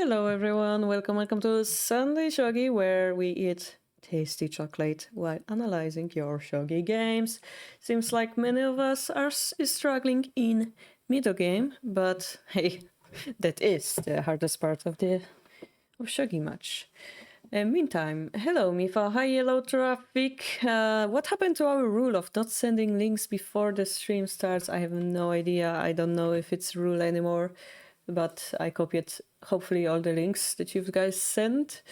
Hello everyone, welcome to Sunday Shogi, where we eat tasty chocolate while analyzing your Shogi games. Seems like many of us are struggling in middle game, but hey, that is the hardest part of the Shogi match. Meantime, hello Mifa, hi Yellow Traffic. What happened to our rule of not sending links before the stream starts? I have no idea. I don't know if it's rule anymore, but I copied hopefully all the links that you guys sent.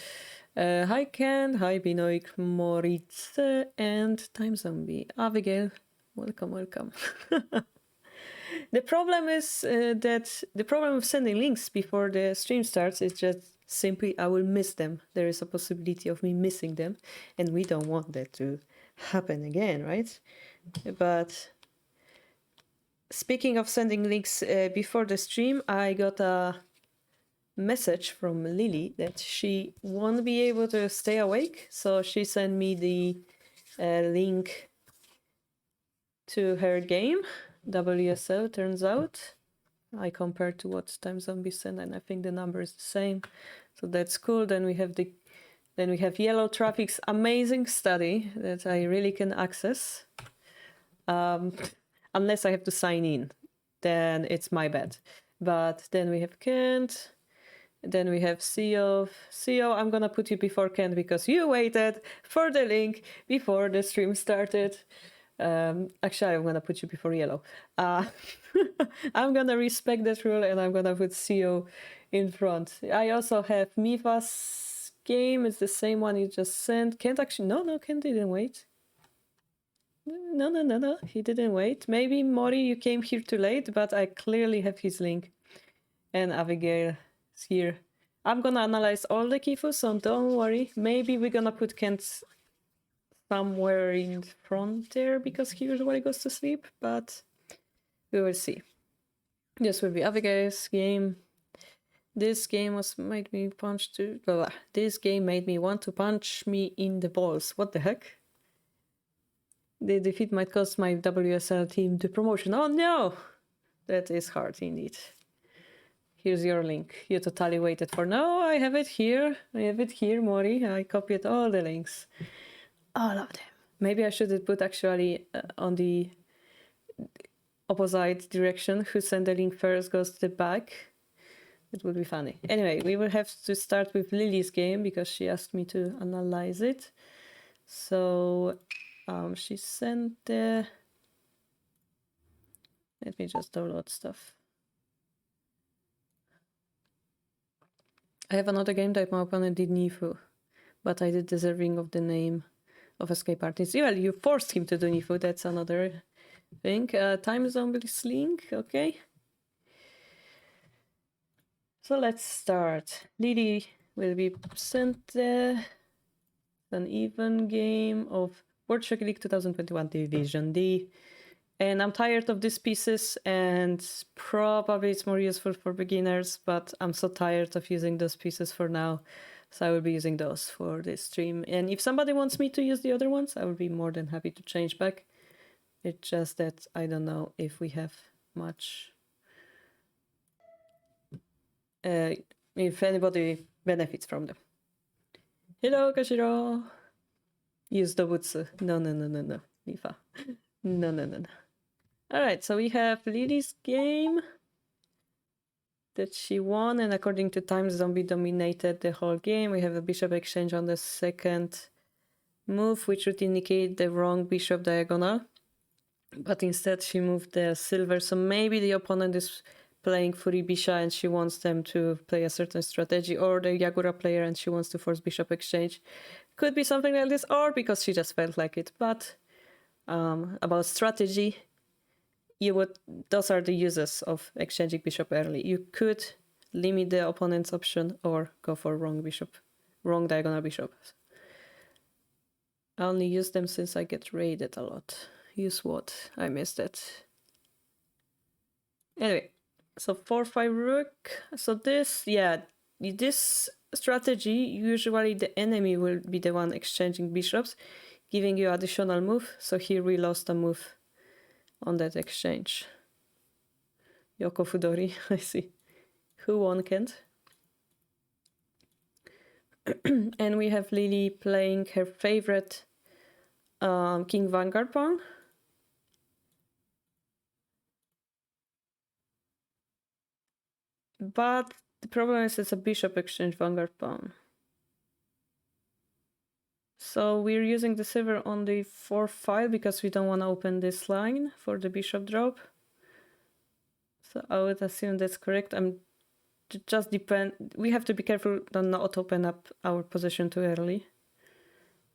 Hi Ken, hi Binoik, Moritz, and Time Zombie. Abigail, welcome. The problem is that the problem of sending links before the stream starts is just simply I will miss them. There is a possibility of me missing them, and we don't want that to happen again, right? But speaking of sending links before the stream, I got a message from Lily that she won't be able to stay awake, so she sent me the link to her game, WSL, turns out. I compared to what Time Zombie sent, and I think the number is the same, so that's cool. Then we have Yellow Traffic's amazing study that I really can access, unless I have to sign in, then it's my bad. But then we have Kent, then we have CEO. CEO, I'm gonna put you before Kent because you waited for the link before the stream started. Actually, I'm gonna put you before Yellow. I'm gonna respect that rule and I'm gonna put CEO in front. I also have Miva's game. It's the same one you just sent. Kent actually, no, Kent didn't wait. No, he didn't wait. Maybe Mori, you came here too late, but I clearly have his link. And Abigail is here. I'm gonna analyze all the Kifu, so don't worry. Maybe we're gonna put Kent somewhere in front there because he usually goes to sleep, but we will see. This will be Abigail's game. This game made me This game made me want to punch me in the balls. What the heck? The defeat might cost my WSL team the promotion. Oh no! That is hard indeed. Here's your link. You totally waited for. No, I have it here. Mori. I copied all the links. All of them. Maybe I should have put actually on the opposite direction. Who sent the link first goes to the back. It would be funny. Anyway, we will have to start with Lily's game because she asked me to analyze it. So she sent the... Let me just download stuff. I have another game that my opponent did Nifu, but I did deserving of the name of Escape Artist. Well, you forced him to do Nifu, that's another thing. Time Zombie's link, okay. So let's start. Lily will be sent an even game of World Shogi League 2021 Division D. And I'm tired of these pieces, and probably it's more useful for beginners, but I'm so tired of using those pieces for now, so I will be using those for this stream. And if somebody wants me to use the other ones, I will be more than happy to change back. It's just that I don't know if we have much... if anybody benefits from them. Hello, Kashiro! Use Dobutsu. No, Mifa. No. Alright, so we have Lily's game that she won, and according to Time Zombie dominated the whole game. We have a bishop exchange on the second move, which would indicate the wrong bishop diagonal. But instead she moved the silver, so maybe the opponent is playing Furibisha and she wants them to play a certain strategy, or the Yagura player and she wants to force bishop exchange. Could be something like this, or because she just felt like it. But about strategy, those are the uses of exchanging bishop early. You could limit the opponent's option or go for wrong diagonal bishop. I only use them since I get raided a lot. Use what? I missed that. Anyway, so 4-5 rook. So this strategy, usually the enemy will be the one exchanging bishops, giving you additional move. So here we lost a move on that exchange. Yoko Fudori, I see. Who won, Kent? And we have Lily playing her favorite King Vanguard pawn. But the problem is it's a bishop exchange Vanguard pawn. So we're using the silver on the 4-5 because we don't want to open this line for the bishop drop. So I would assume that's correct. Just depend. We have to be careful to not open up our position too early.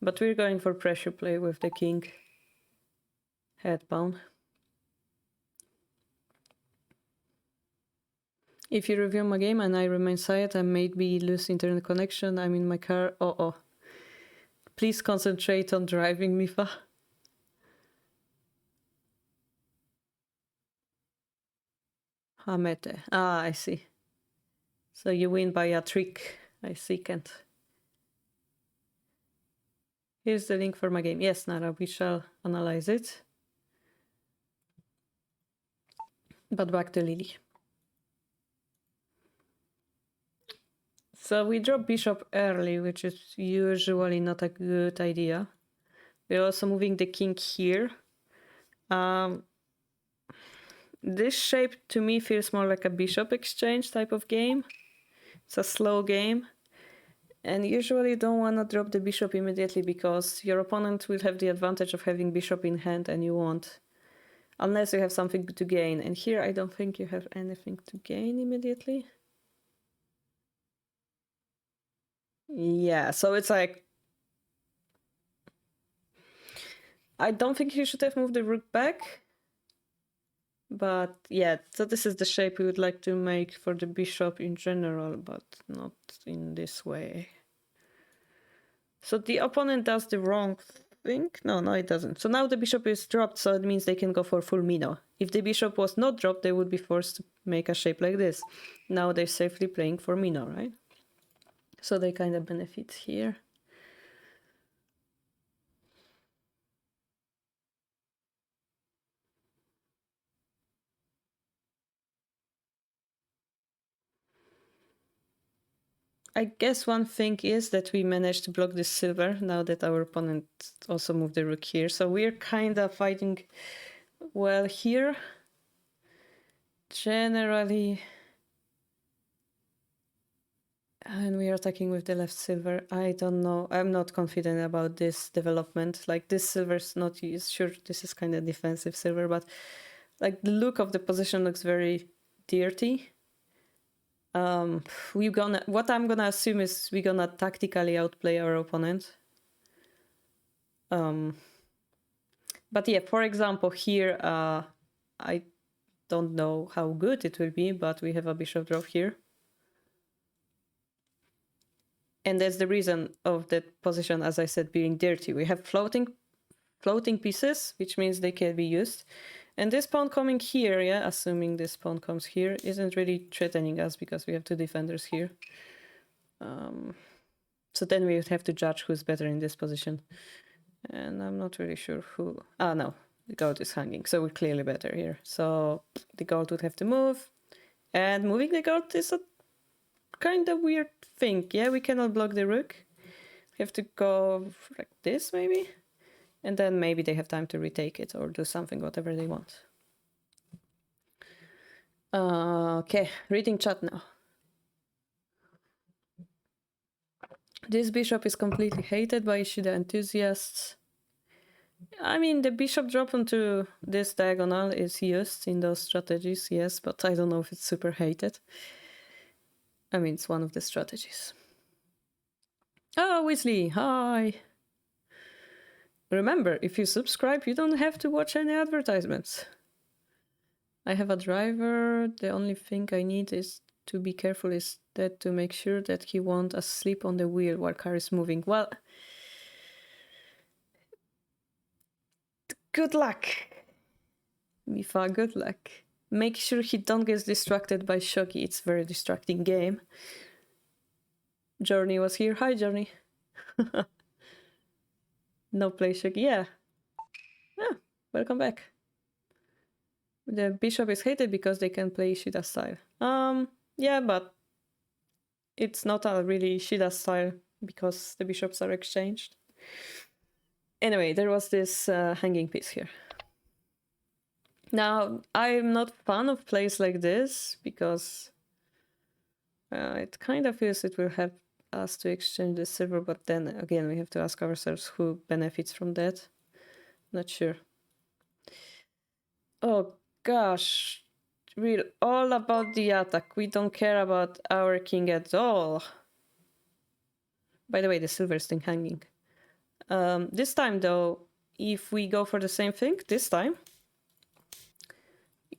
But we're going for pressure play with the king head pawn. If you review my game and I remain silent, I may be lose internet connection. I'm in my car. Oh. Please concentrate on driving, Mifa. Hamete. Ah, I see. So you win by a trick. I see, Kent. Here's the link for my game. Yes, Nara, we shall analyze it. But back to Lily. So we drop bishop early, which is usually not a good idea. We're also moving the king here. This shape to me feels more like a bishop exchange type of game. It's a slow game. And usually don't want to drop the bishop immediately because your opponent will have the advantage of having bishop in hand and you won't. Unless you have something to gain. And here I don't think you have anything to gain immediately. Yeah, so it's like... I don't think you should have moved the rook back. But yeah, so this is the shape we would like to make for the bishop in general, but not in this way. So the opponent does the wrong thing? No, it doesn't. So now the bishop is dropped, so it means they can go for full Mino. If the bishop was not dropped, they would be forced to make a shape like this. Now they're safely playing for Mino, right? So they kind of benefit here. I guess one thing is that we managed to block this silver now that our opponent also moved the rook here. So we're kind of fighting well here. Generally. And we are attacking with the left silver. I don't know. I'm not confident about this development. Like this silver's not used. Sure, this is kind of defensive silver, but like the look of the position looks very dirty. What I'm gonna assume is we're gonna tactically outplay our opponent. But yeah, for example, here I don't know how good it will be, but we have a bishop drop here. And that's the reason of that position, as I said, being dirty. We have floating pieces, which means they can be used. And this pawn coming here, yeah, assuming this pawn comes here, isn't really threatening us because we have two defenders here. So then we would have to judge who's better in this position. And I'm not really sure who... Ah, no, the gold is hanging, so we're clearly better here. So the gold would have to move. And moving the gold is a kind of weird thing. Yeah, we cannot block the rook. We have to go like this, maybe? And then maybe they have time to retake it or do something, whatever they want. Okay, reading chat now. This bishop is completely hated by Ishida enthusiasts. I mean, the bishop drop onto this diagonal is used in those strategies, yes, but I don't know if it's super hated. I mean, it's one of the strategies. Oh, Weasley, hi! Remember, if you subscribe, you don't have to watch any advertisements. I have a driver. The only thing I need is to be careful is that to make sure that he won't asleep on the wheel while car is moving. Well, good luck, Mifa, good luck. Make sure he don't get distracted by Shogi. It's a very distracting game. Journey was here. Hi, Journey. No play Shogi. Yeah. Welcome back. The bishop is hated because they can play Ishida style. Yeah, but it's not a really Ishida style because the bishops are exchanged. Anyway, there was this hanging piece here. Now, I'm not fan of plays like this because it kind of feels it will have us to exchange the silver, but then again we have to ask ourselves who benefits from that. Not sure. Oh gosh, we're all about the attack. We don't care about our king at all. By the way, the silver is still hanging. This time though, if we go for the same thing, this time,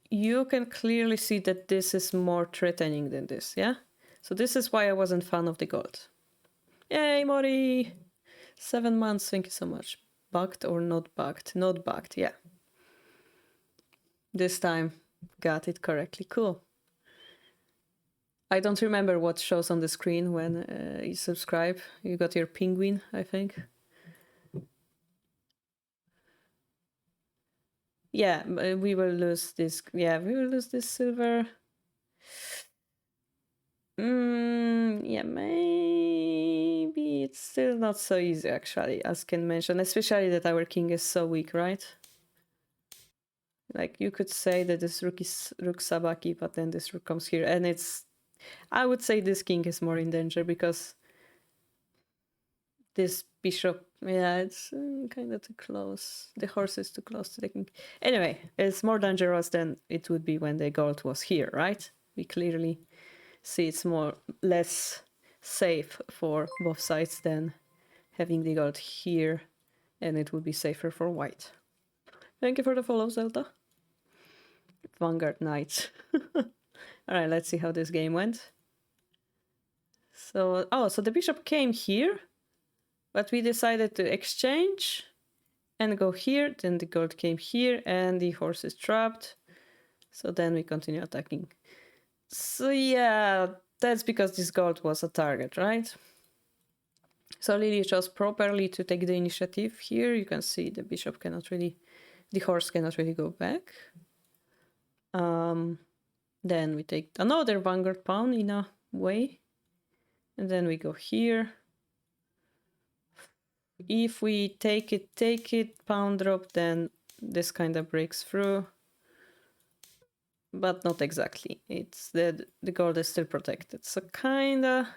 you can clearly see that this is more threatening than this, yeah? So this is why I wasn't fan of the gold. Yay, Mori! 7 months, thank you so much. Bugged or not bugged? Not bugged, yeah. This time, got it correctly, cool. I don't remember what shows on the screen when you subscribe. You got your penguin, I think. Yeah, we will lose this. Yeah, we will lose this silver. Yeah, maybe it's still not so easy, actually, as Ken mentioned, especially that our king is so weak, right? Like, you could say that this rook is rook sabaki, but then this rook comes here, and it's... I would say this king is more in danger, because this bishop, yeah, it's kind of too close. The horse is too close to the king. Anyway, it's more dangerous than it would be when the gold was here, right? We clearly see it's less safe for both sides than having the gold here, and it would be safer for white. Thank you for the follow, Zelda. Vanguard Knights. Alright, let's see how this game went. So, so the bishop came here, but we decided to exchange and go here. Then the gold came here and the horse is trapped. So then we continue attacking. So yeah, that's because this gold was a target, right? So Lily chose properly to take the initiative here. You can see the bishop cannot really, the horse cannot really go back. Then we take another vanguard pawn in a way. And then we go here. If we take it, pawn drop, then this kind of breaks through. But not exactly. It's the gold is still protected. So kinda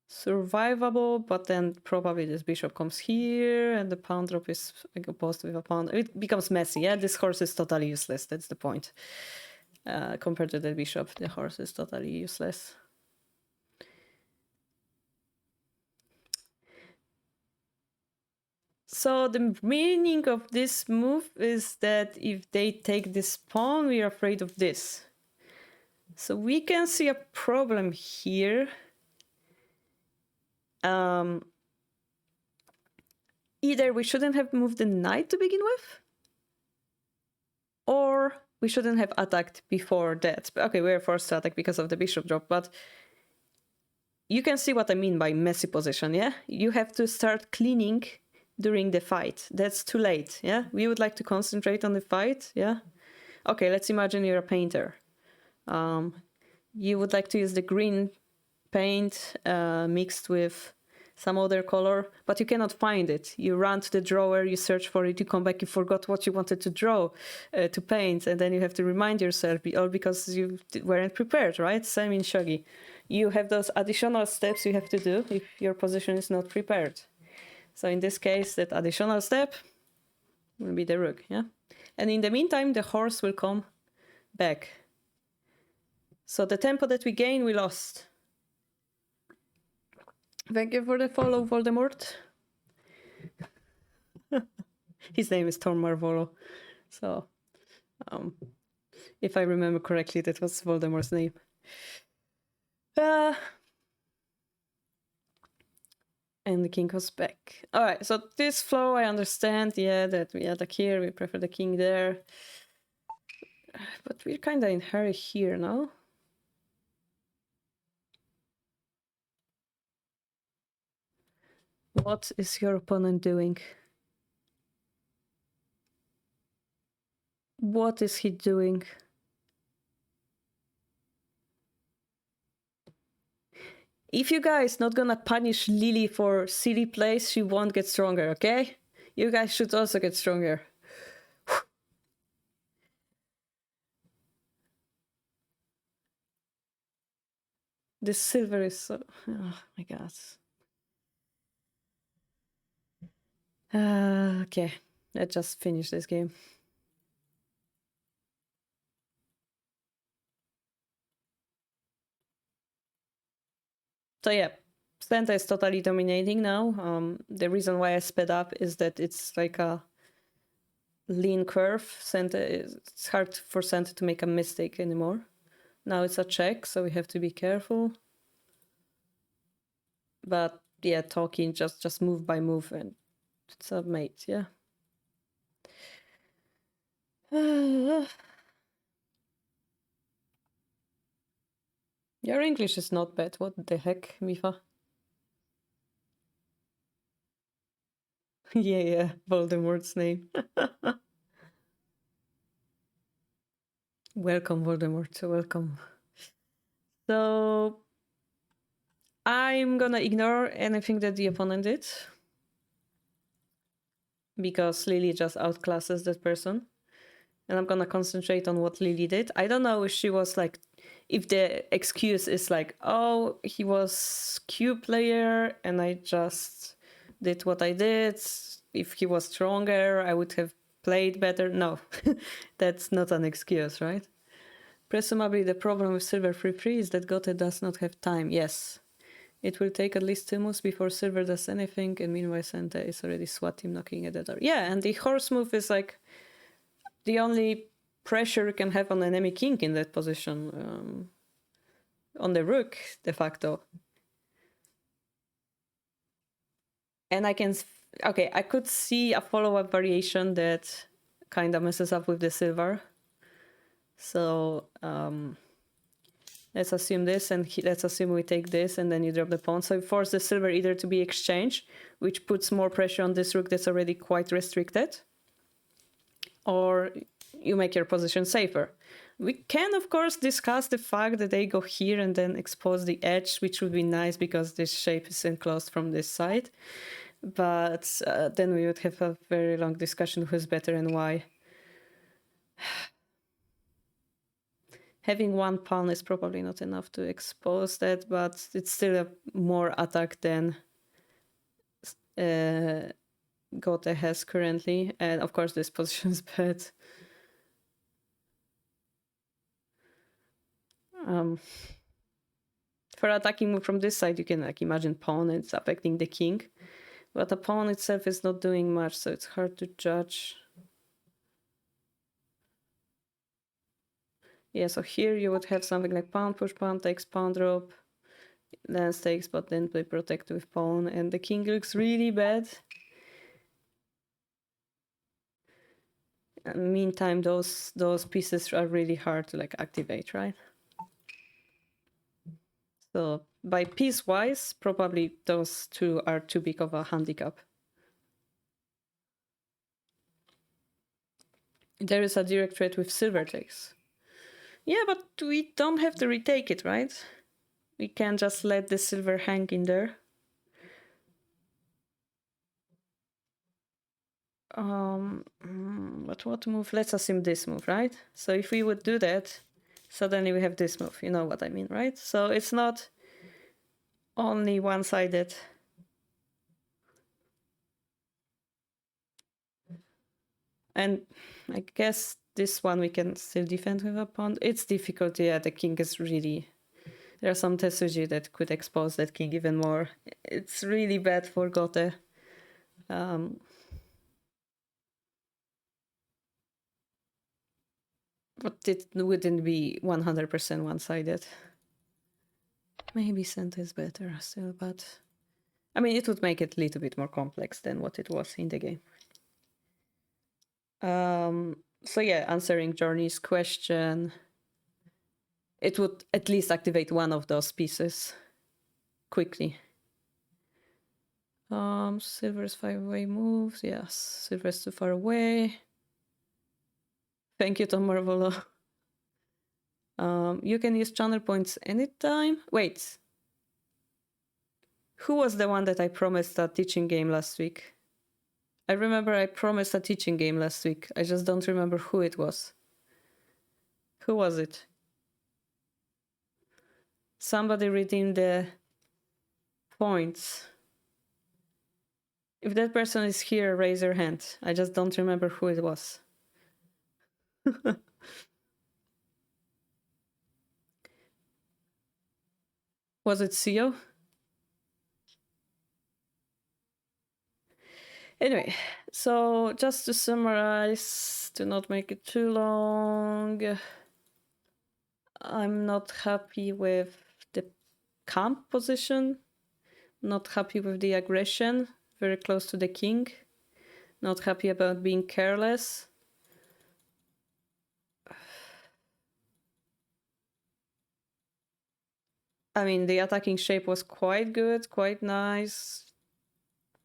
survivable, but then probably this bishop comes here and the pawn drop is opposed with a pawn. It becomes messy, yeah? This horse is totally useless, that's the point. Compared to the bishop, the horse is totally useless. So the meaning of this move is that if they take this pawn, we are afraid of this. So we can see a problem here. Either we shouldn't have moved the knight to begin with, or we shouldn't have attacked before that. Okay, we were forced to attack because of the bishop drop, but you can see what I mean by messy position, yeah? You have to start cleaning during the fight. That's too late, yeah? We would like to concentrate on the fight, yeah? Okay, let's imagine you're a painter. You would like to use the green paint mixed with some other color, but you cannot find it. You run to the drawer, you search for it, you come back, you forgot what you wanted to draw, to paint, and then you have to remind yourself, all because you weren't prepared, right? Same in Shogi. You have those additional steps you have to do if your position is not prepared. So in this case, that additional step will be the rook, yeah? And in the meantime, the horse will come back. So the tempo that we gain, we lost. Thank you for the follow, Voldemort. His name is Thor Marvolo. So, if I remember correctly, that was Voldemort's name. And the king was back. Alright, so this flow I understand, yeah, that we attack here, we prefer the king there. But we're kinda in hurry here, no? What is your opponent doing? What is he doing? If you guys not gonna punish Lily for silly plays, she won't get stronger, okay? You guys should also get stronger. This silver is so... Oh my god. Okay, let's just finish this game. So yeah, Santa is totally dominating now. The reason why I sped up is that it's like a lean curve. It's hard for Santa to make a mistake anymore. Now it's a check, so we have to be careful. But yeah, talking just move by move, and it's a mate, yeah. Your English is not bad. What the heck, Mifa? Yeah, Voldemort's name. Welcome, Voldemort. Welcome. So I'm gonna ignore anything that the opponent did because Lily just outclasses that person. And I'm gonna concentrate on what Lily did. I don't know if she was like, if the excuse is like, oh, he was Q player and I just did what I did. If he was stronger, I would have played better. No, that's not an excuse, right? Presumably the problem with Silver 3-3 is that Gote does not have time. Yes. It will take at least 2 moves before Silver does anything, and meanwhile Santa is already SWAT team knocking at the door. Yeah, and the horse move is like the only pressure you can have on enemy king in that position. On the rook, de facto. And I can... Okay, I could see a follow-up variation that kind of messes up with the silver. So let's assume this, and let's assume we take this, and then you drop the pawn. So you force the silver either to be exchanged, which puts more pressure on this rook that's already quite restricted, or you make your position safer. We can, of course, discuss the fact that they go here and then expose the edge, which would be nice because this shape is enclosed from this side. But then we would have a very long discussion who's better and why. Having one pawn is probably not enough to expose that, but it's still a more attack than Gote has currently. And of course, this position is bad. For attacking move from this side, you can like imagine pawn, it's affecting the king. But the pawn itself is not doing much, so it's hard to judge. Yeah, so here you would have something like pawn push, pawn takes, pawn drop, lance takes, but then play protect with pawn, and the king looks really bad. And meantime, those pieces are really hard to like activate, right? So by piece-wise, probably those two are too big of a handicap. There is a direct threat with silver takes. Yeah, but we don't have to retake it, right? We can just let the silver hang in there. But what move? Let's assume this move, right? So if we would do that, suddenly we have this move. You know what I mean, right? So it's not only one-sided. And I guess this one we can still defend with a pawn. It's difficult, yeah, the king is really... There are some Tetsuji that could expose that king even more. It's really bad for Gote. But it wouldn't be 100% one-sided. Maybe Santa is better still, but... I mean, it would make it a little bit more complex than what it was in the game. So yeah, answering Journey's question, it would at least activate one of those pieces quickly. Silver's 5-way moves. Yes, Silver's too far away. Thank you, Tom Marvolo. You can use channel points anytime. Wait. Who was the one that I promised a teaching game last week? I remember I promised a teaching game last week. I just don't remember who it was. Who was it? Somebody redeemed the points. If that person is here, raise your hand. I just don't remember who it was. Was it CEO? Anyway, so just to summarize, to not make it too long, I'm not happy with the camp position, not happy with the aggression, very close to the king, not happy about being careless. I mean, the attacking shape was quite good, quite nice,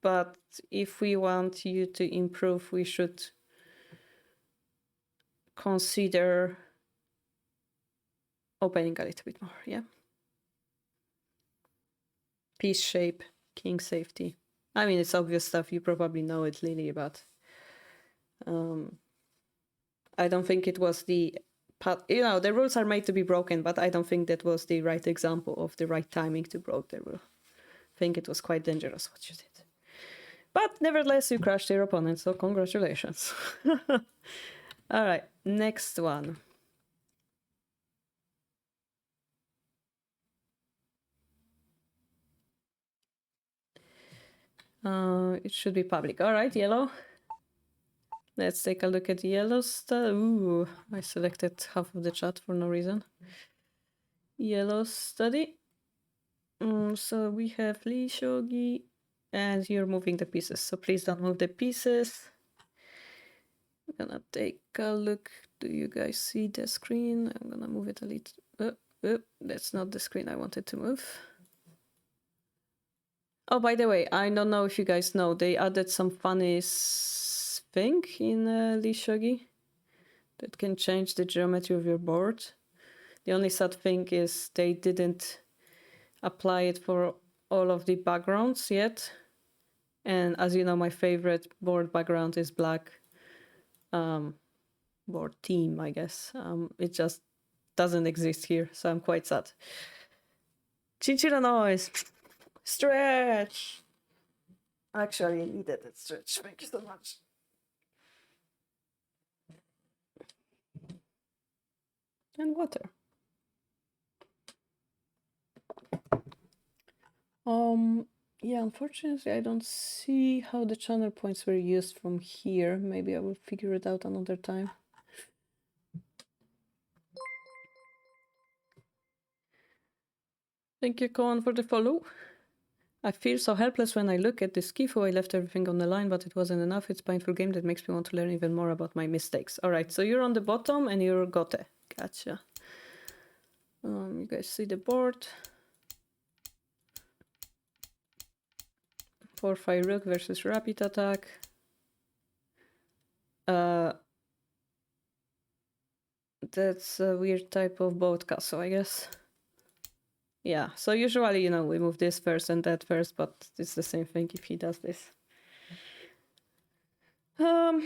but if we want you to improve, we should consider opening a little bit more, yeah? Piece shape, king safety. I mean, it's obvious stuff, you probably know it, Lily, but I don't think it was the... You know, the rules are made to be broken, but I don't think that was the right example of the right timing to break the rule. I think it was quite dangerous what you did. But nevertheless, you crushed your opponent, so congratulations. All right, next one. It should be public. All right, yellow. Let's take a look at yellow study. Ooh, I selected half of the chat for no reason. Yellow study. So we have Lee Shogi, and you're moving the pieces. So please don't move the pieces. I'm gonna take a look. Do you guys see the screen? I'm gonna move it a little. That's not the screen I wanted to move. Oh, by the way, I don't know if you guys know, they added some funny thing in Lee Shogi that can change the geometry of your board. The only sad thing is they didn't apply it for all of the backgrounds yet. And as you know, my favorite board background is black. Board theme, I guess. It just doesn't exist here, so I'm quite sad. Chinchilla noise! Stretch! Actually, I needed that stretch. Thank you so much. And water. Yeah, unfortunately, I don't see how the channel points were used from here. Maybe I will figure it out another time. Thank you, Koan, for the follow. I feel so helpless when I look at this Skifu. I left everything on the line, but it wasn't enough. It's a painful game that makes me want to learn even more about my mistakes. All right, so you're on the bottom and you're Gote. Gotcha. You guys see the board. 4-5 rook versus rapid attack. That's a weird type of boat castle, I guess. Yeah, so usually, you know, we move this first and that first, but it's the same thing if he does this. I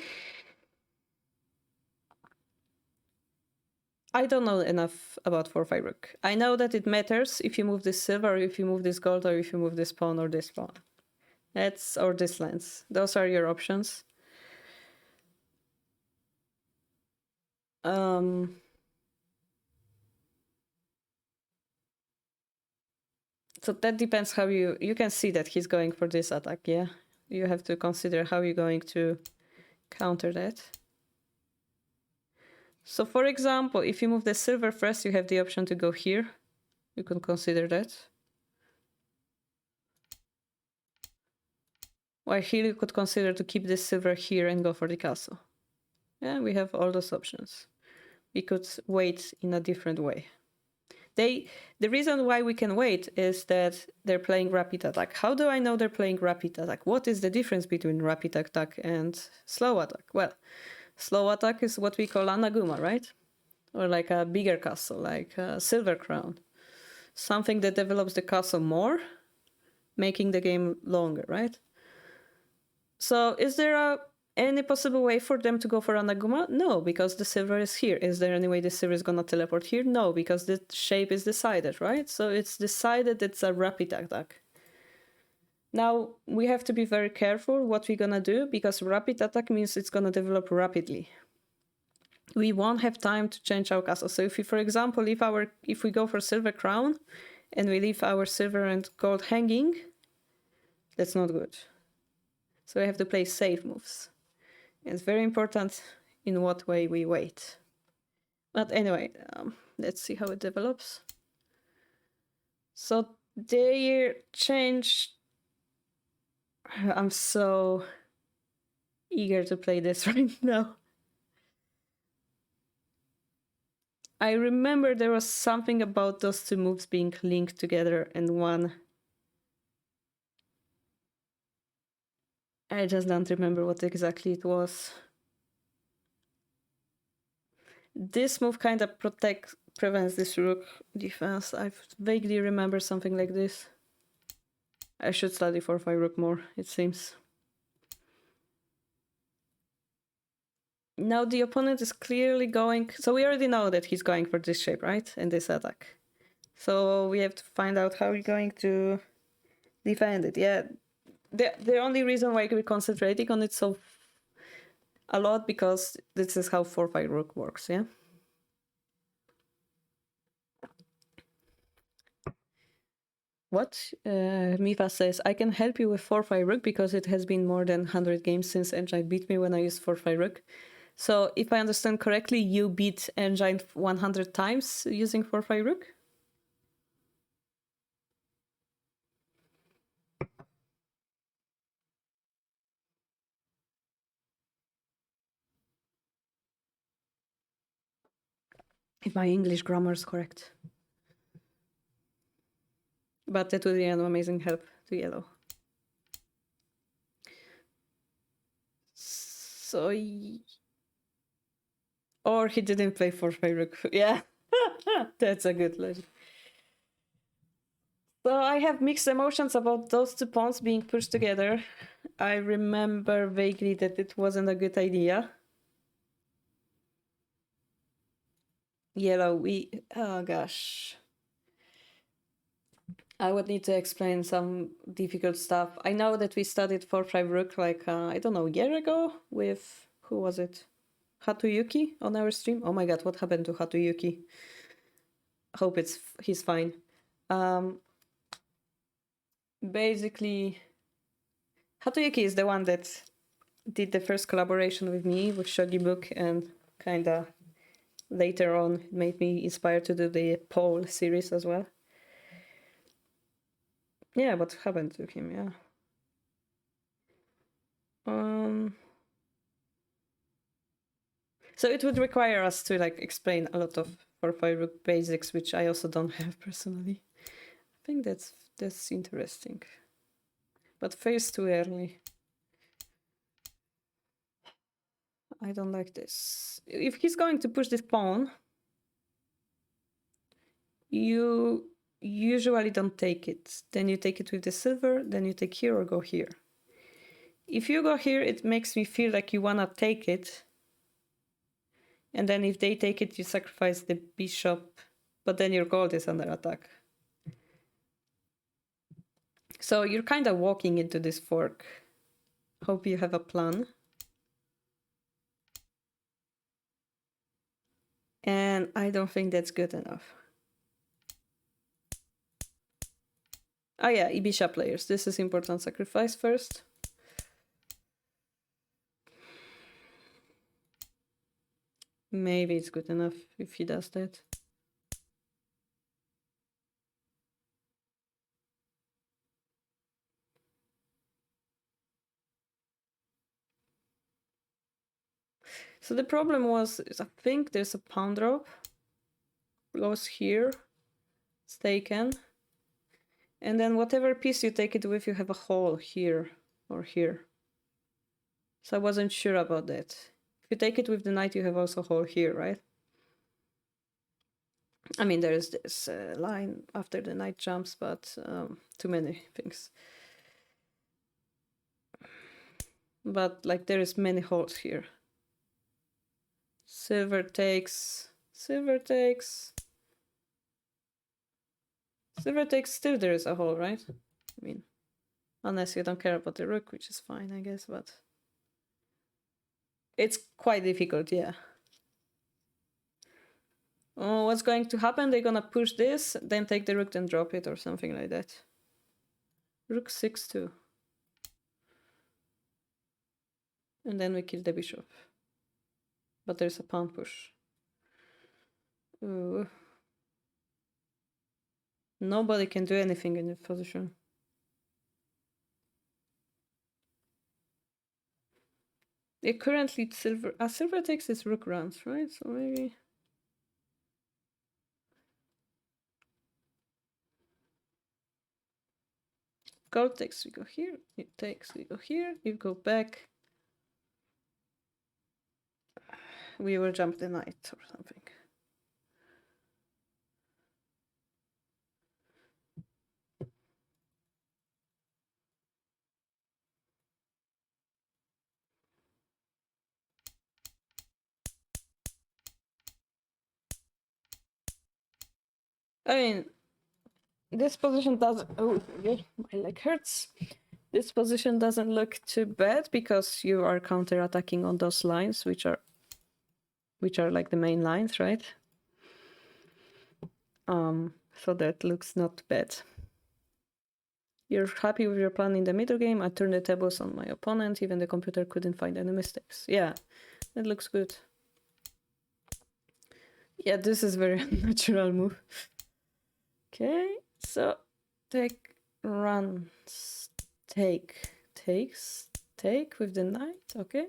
don't know enough about 4-5 rook. I know that it matters if you move this silver, or if you move this gold, or if you move this pawn or this pawn. That's, or this lens. Those are your options. So that depends how you can see that he's going for this attack, yeah? You have to consider how you're going to counter that. So for example, if you move the silver first, you have the option to go here. You can consider that. While here you could consider to keep this silver here and go for the castle. Yeah, we have all those options. We could wait in a different way. The reason why we can wait is that they're playing rapid attack. How do I know they're playing rapid attack? What is the difference between rapid attack and slow attack? Well, slow attack is what we call Anaguma, right? Or like a bigger castle, like a Silver Crown. Something that develops the castle more making the game longer, right? So is there any possible way for them to go for Anaguma? No, because the silver is here. Is there any way the silver is gonna teleport here? No, because the shape is decided, right? So it's decided it's a rapid attack. Now, we have to be very careful what we're gonna do, because rapid attack means it's gonna develop rapidly. We won't have time to change our castle. So if we, for example, if we go for silver crown and we leave our silver and gold hanging, that's not good. So we have to play safe moves. It's very important in what way we wait. But anyway, let's see how it develops. So they changed. I'm so eager to play this right now. I remember there was something about those two moves being linked together in one. I just don't remember what exactly it was. This move kind of prevents this rook defense. I vaguely remember something like this. I should study 4-5 rook more, it seems. Now the opponent is clearly going... So we already know that he's going for this shape, right? And this attack. So we have to find out how we're going to defend it. Yeah, the only reason why we're concentrating on it so a lot, because this is how 4-5 rook works, yeah? What? Miva says, I can help you with 4-5 rook because it has been more than 100 games since Engine beat me when I used 4-5 rook. So if I understand correctly, you beat Engine 100 times using 4-5 rook? If my English grammar is correct. But that would be an amazing help to yellow. So... Or he didn't play 4-5 rook. Yeah, that's a good logic. So I have mixed emotions about those two pawns being pushed together. I remember vaguely that it wasn't a good idea. Yellow, oh gosh. I would need to explain some difficult stuff. I know that we studied 4-5 rook like, I don't know, a year ago with, who was it? Hatuyuki on our stream? Oh my god, what happened to Hatuyuki? Hope he's fine. Basically, Hatuyuki is the one that did the first collaboration with me with Shogi Book, and kinda later on made me inspired to do the Pole series as well. Yeah, what happened to him, yeah. So it would require us to like explain a lot of 4-5 rook basics, which I also don't have personally. I think that's interesting. But first too early. I don't like this. If he's going to push this pawn, you usually don't take it. Then you take it with the silver, then you take here or go here. If you go here, it makes me feel like you wanna take it. And then if they take it, you sacrifice the bishop, but then your gold is under attack. So you're kind of walking into this fork. Hope you have a plan. And I don't think that's good enough. Oh yeah, Ibisha players. This is important. Sacrifice first. Maybe it's good enough if he does that. So the problem was, I think there's a pawn drop. Goes here. It's taken. And then whatever piece you take it with, you have a hole here or here. So I wasn't sure about that. If you take it with the knight, you have also a hole here, right? I mean, there is this line after the knight jumps, but too many things. But like there is many holes here. Silver takes. Silver takes. Silver takes. Still there is a hole, right? I mean, unless you don't care about the rook, which is fine, I guess, but it's quite difficult, yeah. Oh, what's going to happen? They're gonna push this, then take the rook, then drop it, or something like that. Rook 6-2. And then we kill the bishop. But there's a pawn push. Ooh. Nobody can do anything in this position. They currently silver. Silver takes this rook rounds, right? So maybe. Gold takes, we go here. It takes, we go here. You go back. We will jump the knight or something. I mean, this position doesn't. Oh, yeah, my leg hurts. This position doesn't look too bad because you are counter-attacking on those lines, which are like the main lines, right? So that looks not bad. You're happy with your plan in the middle game. I turned the tables on my opponent. Even the computer couldn't find any mistakes. Yeah, that looks good. Yeah, this is very natural move. Okay, so take, runs, takes, take with the knight. Okay.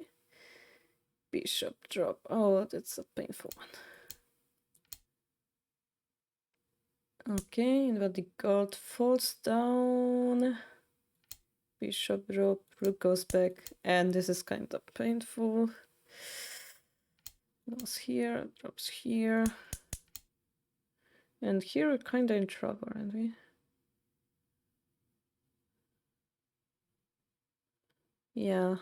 Bishop drop. Oh, that's a painful one. Okay, but the gold falls down. Bishop drop, rook goes back, and this is kind of painful. Goes here, drops here. And here we're kind of in trouble, aren't we? Yeah.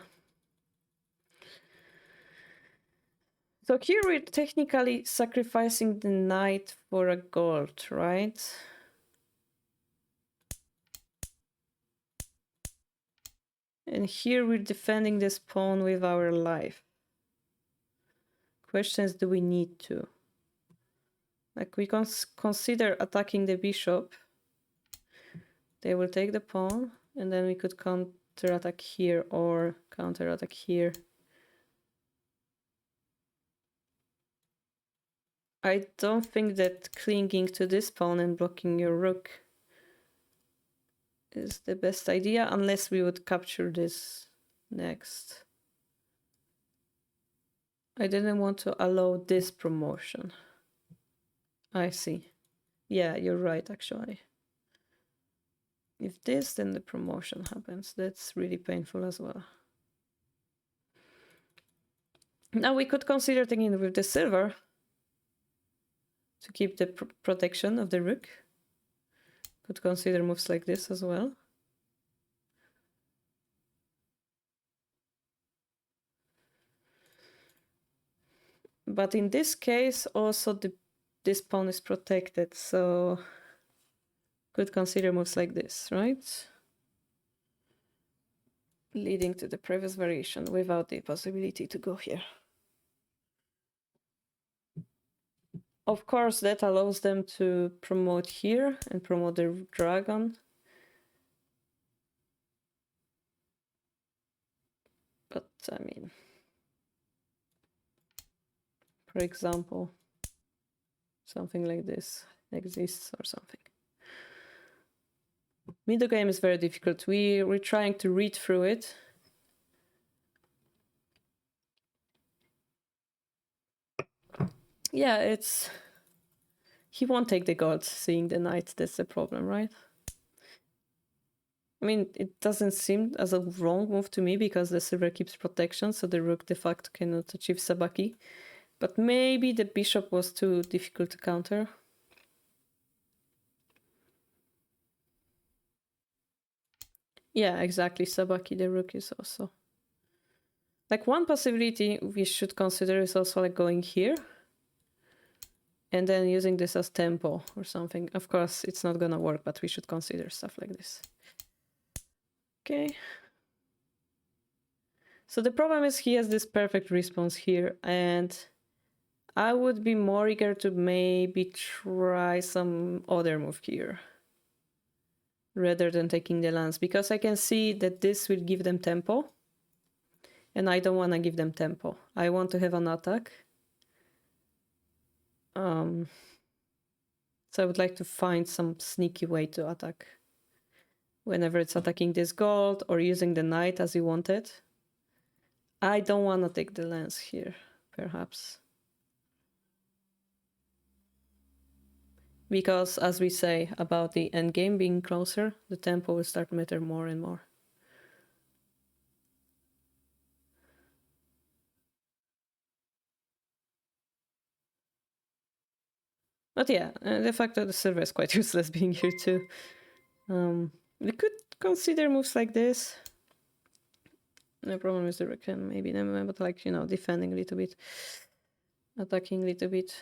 So here we're technically sacrificing the knight for a gold, right? And here we're defending this pawn with our life. Question is, do we need to? Like, we can consider attacking the bishop. They will take the pawn, and then we could counter-attack here or counter-attack here. I don't think that clinging to this pawn and blocking your rook is the best idea, unless we would capture this next. I didn't want to allow this promotion. I see. Yeah, you're right, actually. If this, then the promotion happens. That's really painful as well. Now we could consider taking it with the silver to keep the protection of the rook. Could consider moves like this as well. But in this case, also this pawn is protected, so could consider moves like this, right? Leading to the previous variation without the possibility to go here. Of course, that allows them to promote here and promote the dragon. But, I mean, for example, something like this exists or something. Middle game is very difficult. We're trying to read through it. Yeah, it's... He won't take the gold, seeing the knight. That's the problem, right? I mean, it doesn't seem as a wrong move to me because the silver keeps protection, so the rook de facto cannot achieve sabaki. But maybe the bishop was too difficult to counter. Yeah, exactly. Sabaki the rook is also... Like, one possibility we should consider is also like going here and then using this as tempo or something. Of course, it's not gonna work, but we should consider stuff like this. Okay. So the problem is he has this perfect response here, and I would be more eager to maybe try some other move here rather than taking the lance, because I can see that this will give them tempo, and I don't want to give them tempo. I want to have an attack. So I would like to find some sneaky way to attack whenever it's attacking this gold or using the knight as you wanted. I don't want to take the lance here, perhaps. Because, as we say about the endgame being closer, the tempo will start to matter more and more. But yeah, the fact that the server is quite useless being here too. We could consider moves like this. The problem is the rook and maybe them, but like, you know, defending a little bit, attacking a little bit.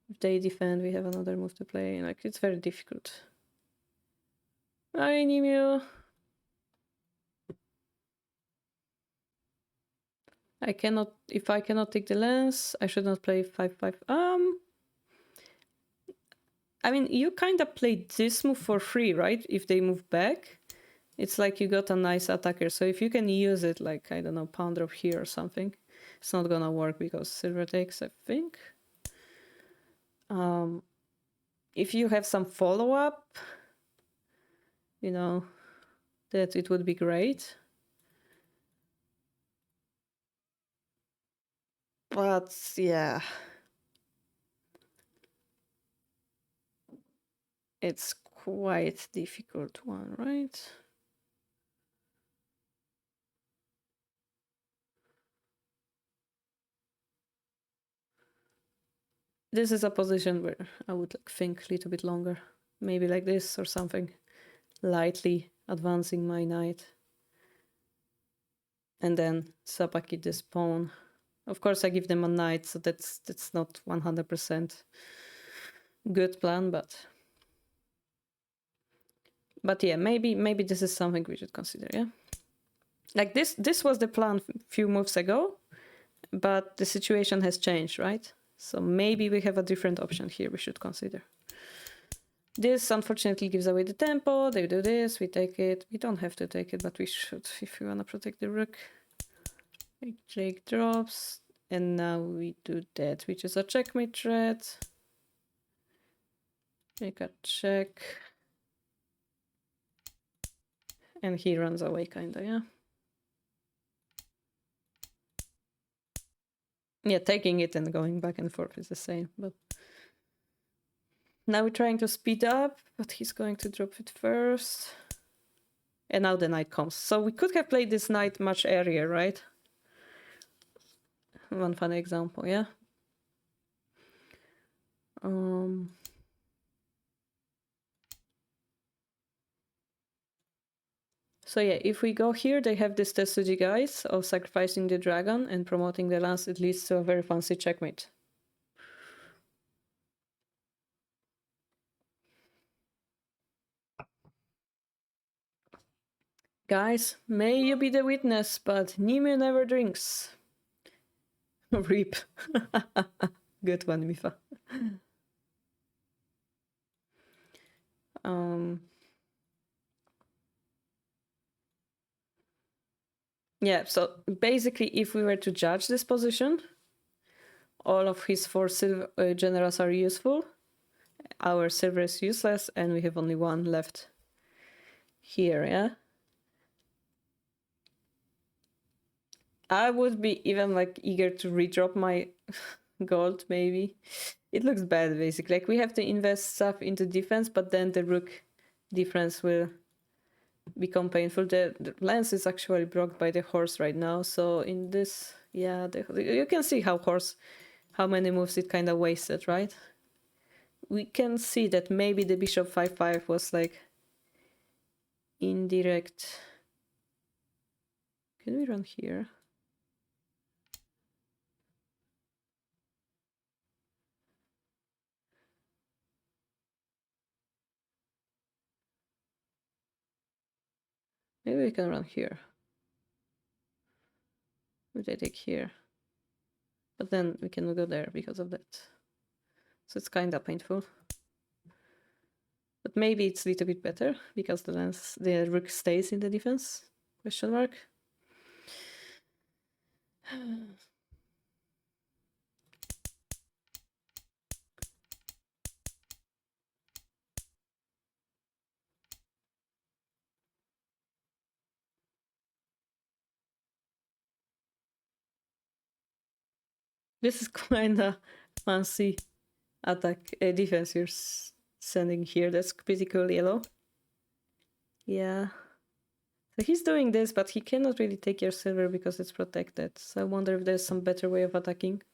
If they defend, we have another move to play. Like, it's very difficult. Hi, Nimio. I cannot, if I cannot take the lance, I should not play 5-5. I mean, you kind of played this move for free, right? If they move back, it's like you got a nice attacker. So if you can use it, like, I don't know, pawn drop here or something, it's not gonna work because silver takes, I think. If you have some follow-up, you know, that it would be great. But yeah, it's quite difficult one, right? This is a position where I would like, think a little bit longer. Maybe like this or something. Lightly advancing my knight. And then Sabaki this pawn. Of course, I give them a knight, so that's not 100% good plan, but yeah, maybe this is something we should consider. Yeah, like this was the plan a few moves ago, but the situation has changed, right? So maybe we have a different option here we should consider. This unfortunately gives away the tempo. They do this, we take it. We don't have to take it, but we should if we want to protect the rook. Jake drops, and now we do that, which is a checkmate threat. Make a check. And he runs away, kinda, yeah. Yeah, taking it and going back and forth is the same, but... Now we're trying to speed up, but he's going to drop it first. And now the knight comes. So we could have played this knight much earlier, right? One funny example, yeah? So yeah, if we go here, they have this Tetsuji guys of sacrificing the dragon and promoting the lance. It leads to a very fancy checkmate. Guys, may you be the witness, but Nimue never drinks. Rip. Good one, Mifa. Yeah, so basically, if we were to judge this position, all of his four generals are useful. Our silver is useless, and we have only one left here, yeah? I would be even like eager to redrop my gold, maybe. It looks bad, basically. Like, we have to invest stuff into defense, but then the rook difference will become painful. The lance is actually blocked by the horse right now, so in this, yeah, you can see how many moves it kind of wasted, right? We can see that maybe the bishop 5-5 was like indirect. Can we run here? Maybe we can run here. We take here. But then we cannot go there because of that. So it's kind of painful. But maybe it's a little bit better because the rook stays in the defense? Question mark. This is kind of fancy attack defense you're sending here. That's pretty cool, yellow. Yeah. So he's doing this, but he cannot really take your silver because it's protected. So I wonder if there's some better way of attacking.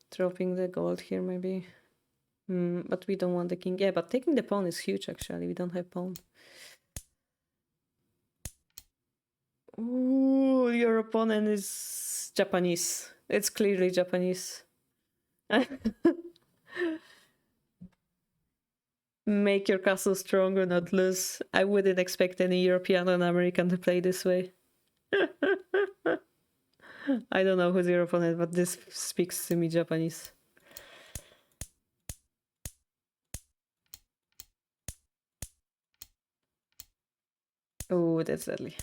Dropping the gold here, maybe. But we don't want the king. Yeah, but taking the pawn is huge, actually. We don't have pawn. Ooh, your opponent is Japanese. It's clearly Japanese. Make your castle stronger, not lose. I wouldn't expect any European or American to play this way. I don't know who's your opponent, but this speaks to me Japanese. Oh, that's deadly.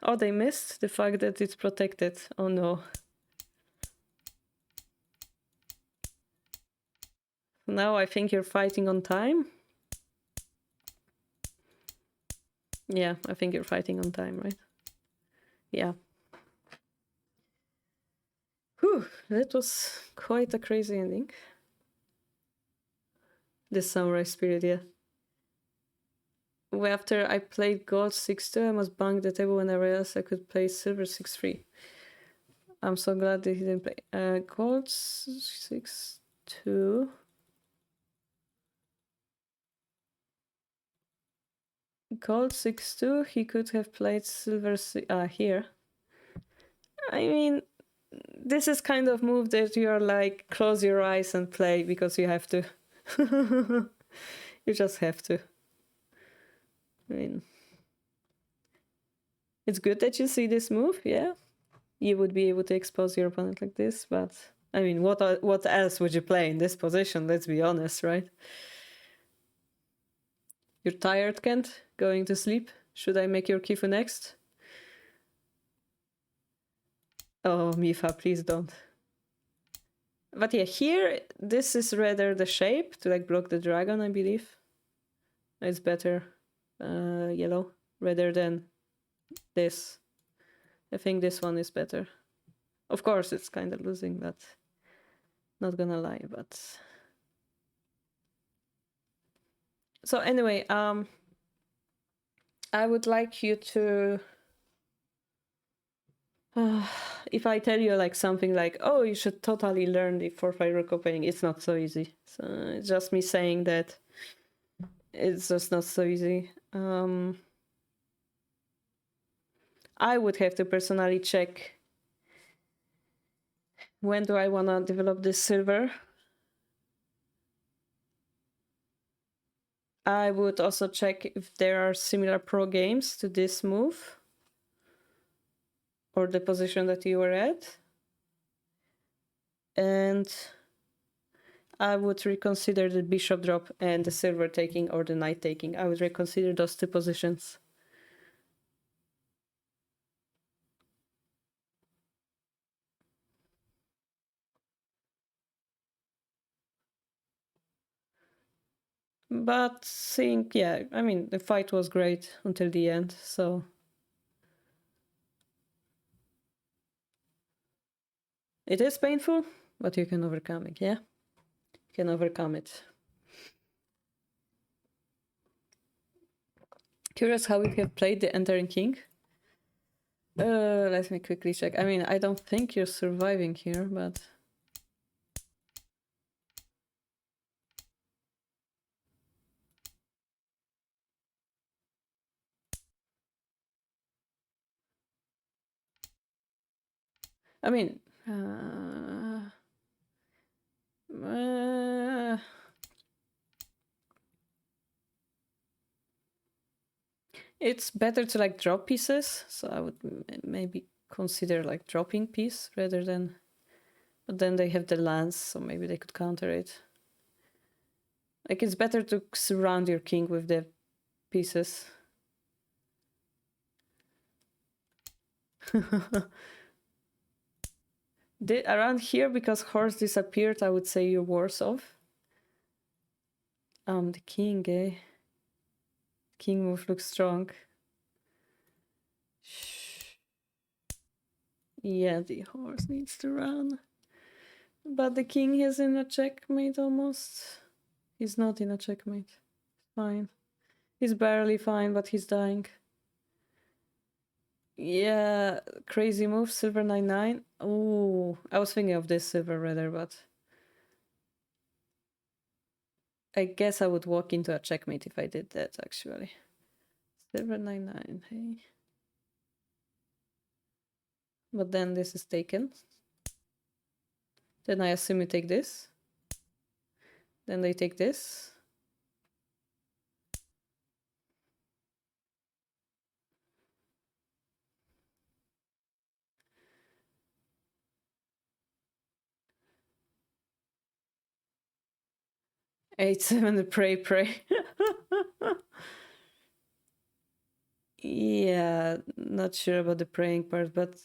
Oh, they missed the fact that it's protected. Oh no. Now I think you're fighting on time. Yeah, I think you're fighting on time, right? Yeah. Whew, that was quite a crazy ending. The samurai spirit, yeah. After I played gold 6-2, I must bang the table when I realized I could play silver 6-3. I'm so glad that he didn't play. Gold 6-2. Gold 6-2, he could have played silver here. I mean, this is kind of move that you're like, close your eyes and play because you have to. You just have to. I mean, it's good that you see this move, yeah. You would be able to expose your opponent like this, but I mean, what else would you play in this position? Let's be honest, right? You're tired, Kent? Going to sleep? Should I make your Kifu next? Oh, Mifa, please don't. But yeah, here, this is rather the shape to like block the dragon, I believe. It's better yellow rather than this. I think this one is better. Of course, it's kind of losing, but not gonna lie, but... So anyway, I would like you to... if I tell you like something like, oh, you should totally learn the 4-5 rook opening, it's not so easy. So it's just me saying that it's just not so easy. I would have to personally check when do I want to develop this silver. I would also check if there are similar pro games to this move or the position that you were at. And I would reconsider the bishop drop and the silver taking or the knight taking. I would reconsider those two positions. But think, yeah, I mean, the fight was great until the end, so... It is painful, but you can overcome it, yeah? You can overcome it. Curious how we have played the entering king. Let me quickly check. I mean, I don't think you're surviving here, but... I mean, uh, it's better to like drop pieces, so I would maybe consider like dropping piece rather than. But then they have the lance, so maybe they could counter it. Like it's better to surround your king with the pieces. Around here, because horse disappeared, I would say you're worse off. The king, eh? King move looks strong. Yeah, the horse needs to run. But the king is in a checkmate almost. He's not in a checkmate. Fine. He's barely fine, but he's dying. Yeah, crazy move, silver 9-9. Oh, I was thinking of this silver rather, but I guess I would walk into a checkmate if I did that, actually. Silver 9-9, hey. But then this is taken. Then I assume you take this. Then they take this. Eight, seven, the pray. Yeah, not sure about the praying part, but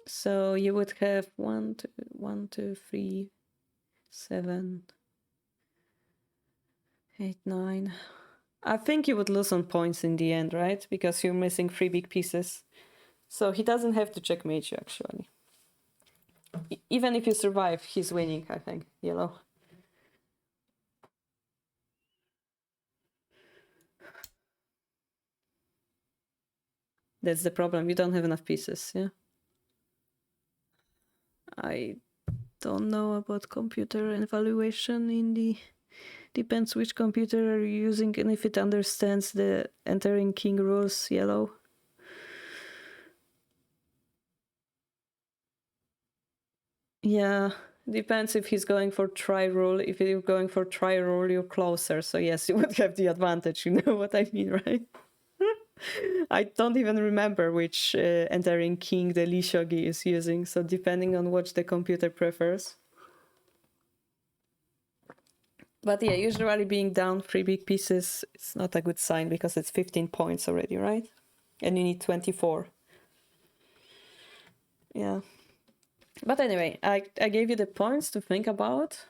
so you would have 1, 2, 3, 7, 8, 9. I think you would lose on points in the end, right? Because you're missing 3 big pieces. So he doesn't have to checkmate you, actually. Even if you survive, he's winning, I think, yellow. That's the problem. You don't have enough pieces, yeah? I don't know about computer evaluation in the... Depends which computer are you using and if it understands the entering king rules, yellow. Yeah, depends if he's going for try rule. If you're going for try rule, you're closer. So yes, you would have the advantage. You know what I mean, right? I don't even remember which entering king the Lee Shogi is using. So depending on what the computer prefers. But yeah, usually being down 3 big pieces, it's not a good sign because it's 15 points already, right? And you need 24. Yeah. But anyway, I gave you the points to think about.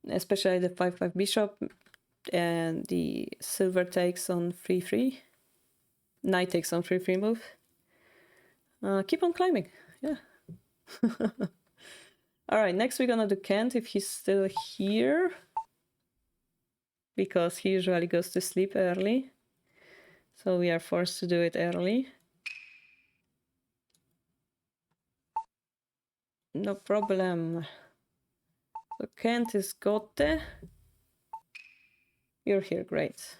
Especially the 5-5 bishop and the silver takes on 3-3. Knight takes on 3-3 move. Keep on climbing. Yeah. All right, next we're gonna do Kent if he's still here. Because he usually goes to sleep early. So we are forced to do it early. No problem. So Kent is Gote. You're here, great.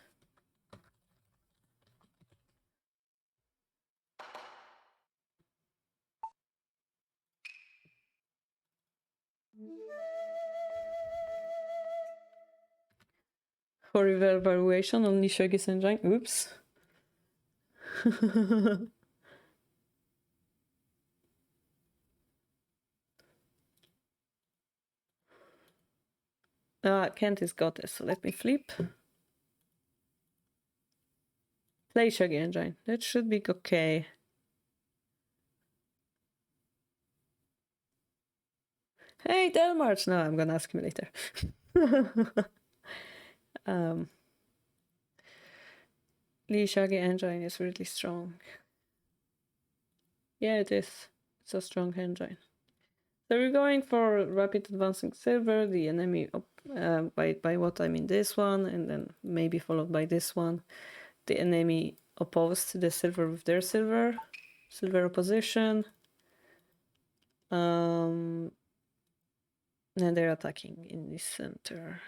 For evaluation, only Shogi Sunday. Oops. Kent is Gote, so let me flip. Play Shogi Engine. That should be okay. Hey, Delmarch! No, I'm gonna ask him later. Lee Shogi Engine is really strong. Yeah, it is. It's a strong engine. So we're going for rapid advancing silver, the enemy, by what I mean this one, and then maybe followed by this one. The enemy opposed to the silver with their silver opposition. And they're attacking in the center.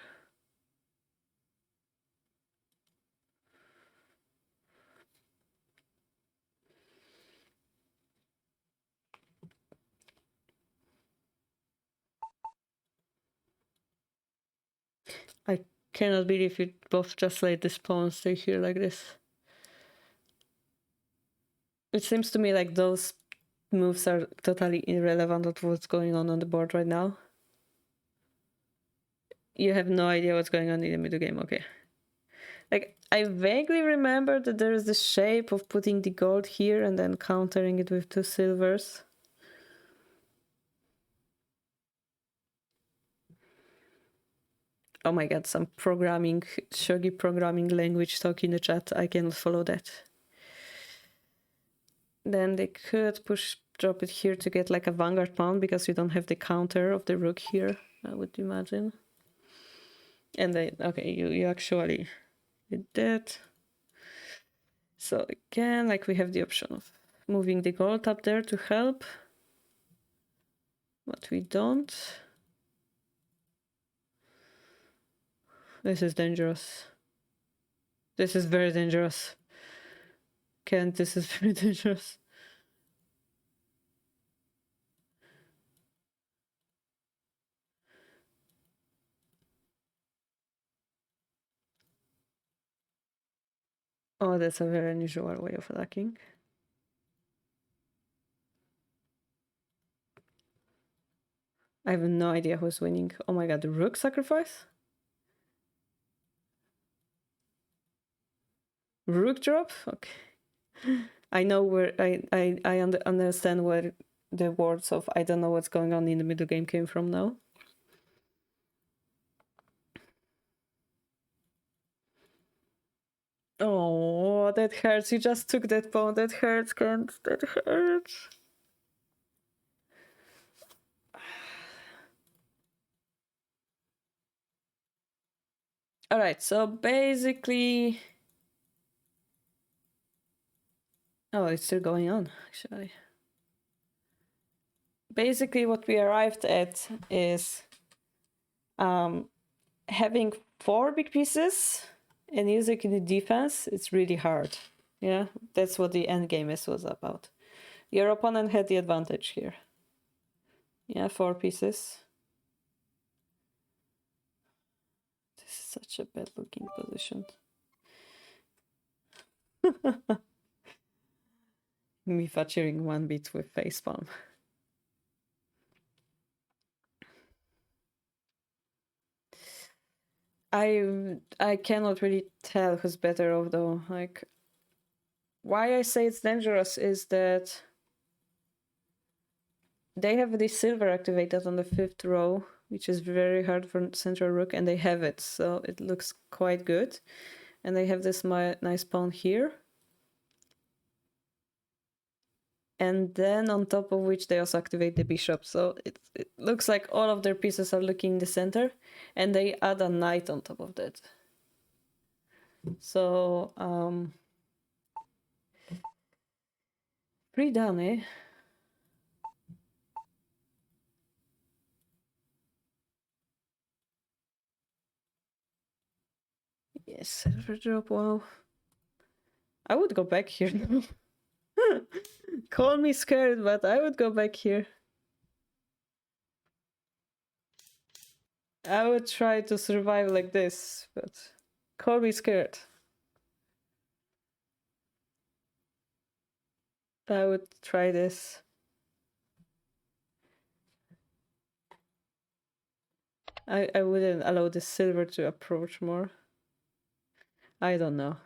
I cannot believe you both just let this pawn stay here like this. It seems to me like those moves are totally irrelevant of what's going on the board right now. You have no idea what's going on in the middle game, okay. Like, I vaguely remember that there is the shape of putting the gold here and then countering it with 2 silvers. Oh my god, some programming, Shogi programming language talk in the chat. I cannot follow that. Then they could drop it here to get like a vanguard pawn because you don't have the counter of the rook here, I would imagine. And then, okay, you actually did that. So again, like we have the option of moving the gold up there to help. But we don't. This is dangerous. This is very dangerous. Kent, this is very dangerous. Oh, that's a very unusual way of attacking. I have no idea who's winning. Oh my god, the rook sacrifice? Rook drop? Okay. I know where I understand where the words of I don't know what's going on in the middle game came from now. Oh, that hurts. You just took that pawn. That hurts, Kent. That hurts. All right, so basically... Oh, it's still going on, actually. Basically, what we arrived at is having 4 big pieces and using the defense. It's really hard. Yeah, that's what the end game was about. Your opponent had the advantage here. Yeah, 4 pieces. This is such a bad looking position. Me featuring 1 bit with facepalm. I cannot really tell who's better off though. Like, why I say it's dangerous is that they have the silver activated on the 5th row, which is very hard for central rook, and they have it, so it looks quite good. And they have this nice pawn here. And then on top of which they also activate the bishop, so it looks like all of their pieces are looking in the center, and they add a knight on top of that. So, pretty done, eh? Yes, silver drop, wow. I would go back here now. Call me scared, but I would go back here. I would try to survive like this, but call me scared. I would try this. I wouldn't allow the silver to approach more. I don't know.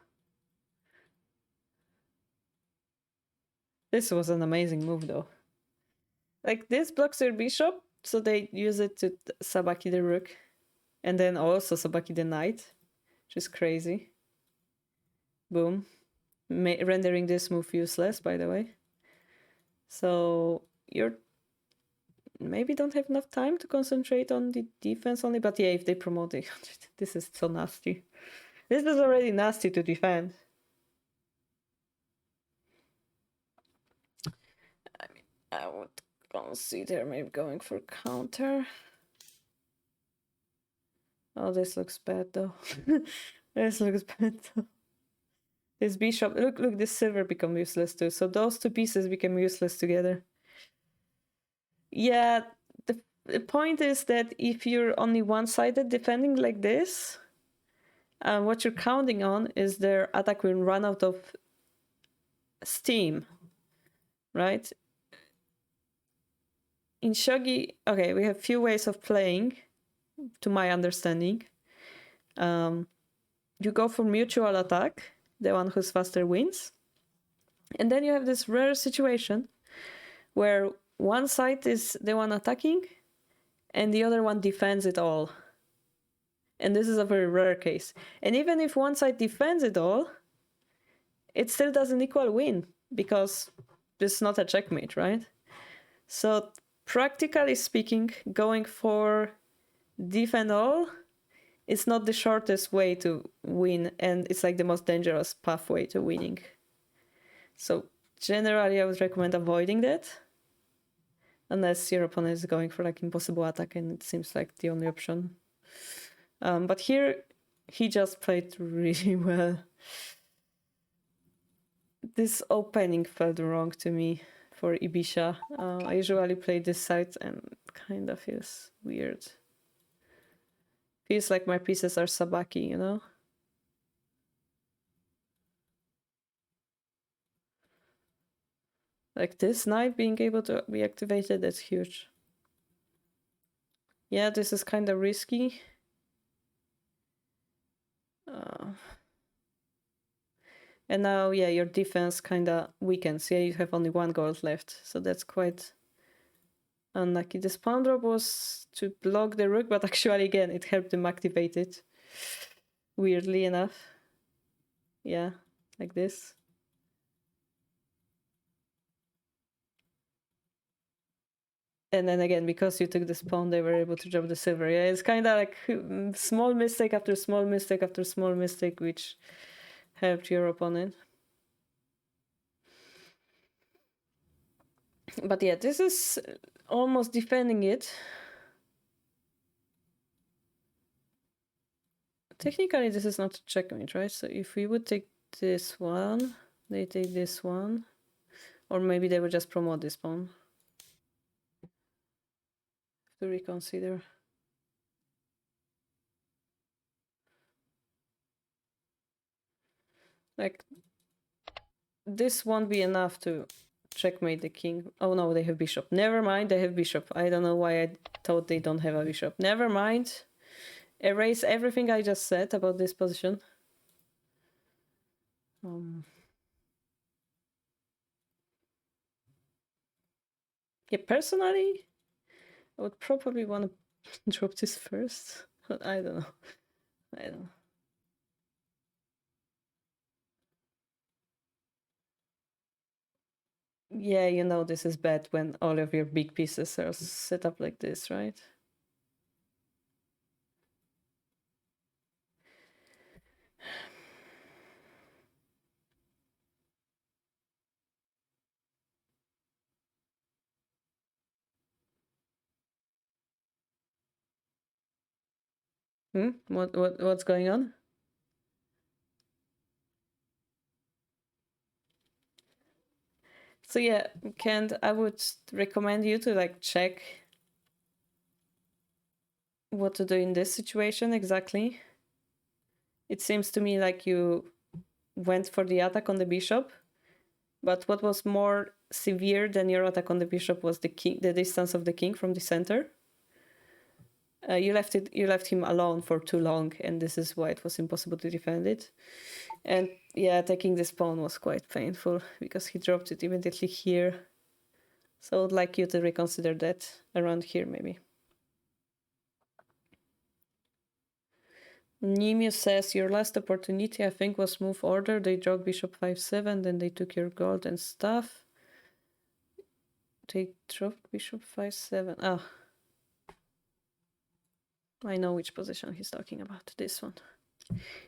This was an amazing move though. Like, this blocks their bishop, so they use it to sabaki the rook. And then also sabaki the knight, which is crazy. Boom. Rendering this move useless, by the way. So you're maybe don't have enough time to concentrate on the defense only, but yeah, if they promote it, this is so nasty. This is already nasty to defend. I mean, I would consider maybe going for counter. Oh, this looks bad though. This looks bad though. This bishop, look, this silver become useless too. So those two pieces became useless together. Yeah, the point is that if you're only one-sided defending like this, what you're counting on is their attack will run out of steam, right? In Shogi, okay, we have few ways of playing, to my understanding. You go for mutual attack, the one who's faster wins. And then you have this rare situation where one side is the one attacking and the other one defends it all. And this is a very rare case. And even if one side defends it all, it still doesn't equal win because this is not a checkmate, right? So practically speaking, going for defend all is not the shortest way to win, and it's like the most dangerous pathway to winning. So generally I would recommend avoiding that unless your opponent is going for like impossible attack and it seems like the only option. But here he just played really well. This opening felt wrong to me for Ibisha. I usually play this side and kind of feels weird. Feels like my pieces are sabaki, you know? Like this knight being able to be activated, that's huge. Yeah, this is kind of risky. And now, yeah, your defense kind of weakens. Yeah, you have only 1 gold left, so that's quite unlucky. This pawn drop was to block the rook, but actually, again, it helped him activate it. Weirdly enough. Yeah, like this. And then again, because you took this pawn, they were able to drop the silver. Yeah, it's kind of like small mistake after small mistake after small mistake, which helped your opponent. But yeah, this is almost defending it. Technically, this is not a checkmate, right? So if we would take this one, they take this one, or maybe they would just promote this pawn. To reconsider. Like, this won't be enough to checkmate the king. Oh no, they have bishop. Never mind, they have bishop. I don't know why I thought they don't have a bishop. Never mind. Erase everything I just said about this position. Yeah, personally, I would probably want to drop this first, but I don't know. I don't know. Yeah, you know this is bad when all of your big pieces are set up like this, right? What's going on? So yeah, Kent, I would recommend you to like check what to do in this situation exactly. It seems to me like you went for the attack on the bishop, but what was more severe than your attack on the bishop was the distance of the king from the center. You left him alone for too long, and this is why it was impossible to defend it. And yeah, taking this pawn was quite painful because he dropped it immediately here. So I would like you to reconsider that around here, maybe. Nemius says, your last opportunity, I think, was move order. They dropped bishop 5-7, then they took your gold and stuff. They dropped bishop 5-7. Ah. I know which position he's talking about. This one.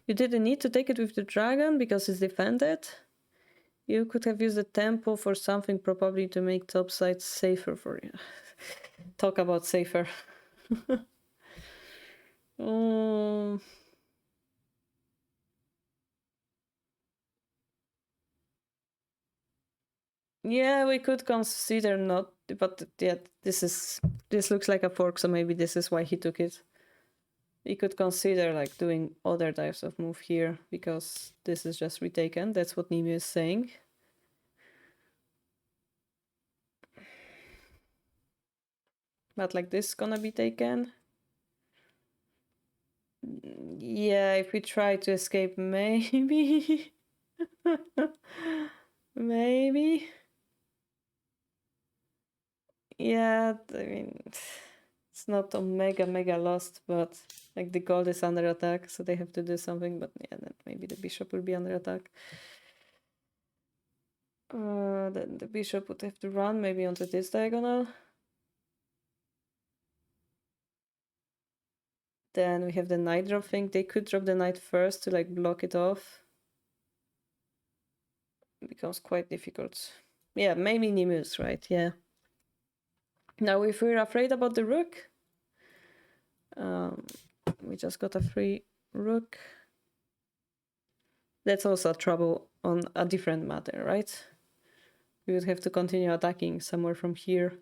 You didn't need to take it with the dragon because it's defended. You could have used the tempo for something, probably to make topside safer for you. Talk about safer. Yeah, we could consider not, but yeah, this looks like a fork, so maybe this is why he took it. We could consider like doing other types of move here, because this is just retaken. That's what Nimi is saying. But like this is gonna be taken. Yeah, if we try to escape, maybe. Maybe. Yeah, I mean, it's not a mega lost, but like the gold is under attack, so they have to do something. But yeah, then maybe the bishop will be under attack. Then the bishop would have to run maybe onto this diagonal. Then we have the knight drop thing. They could drop the knight first to like block it off. It becomes quite difficult. Yeah, maybe Nimus, right? Yeah. Now, if we're afraid about the rook, we just got a free rook. That's also trouble on a different matter, right? We would have to continue attacking somewhere from here.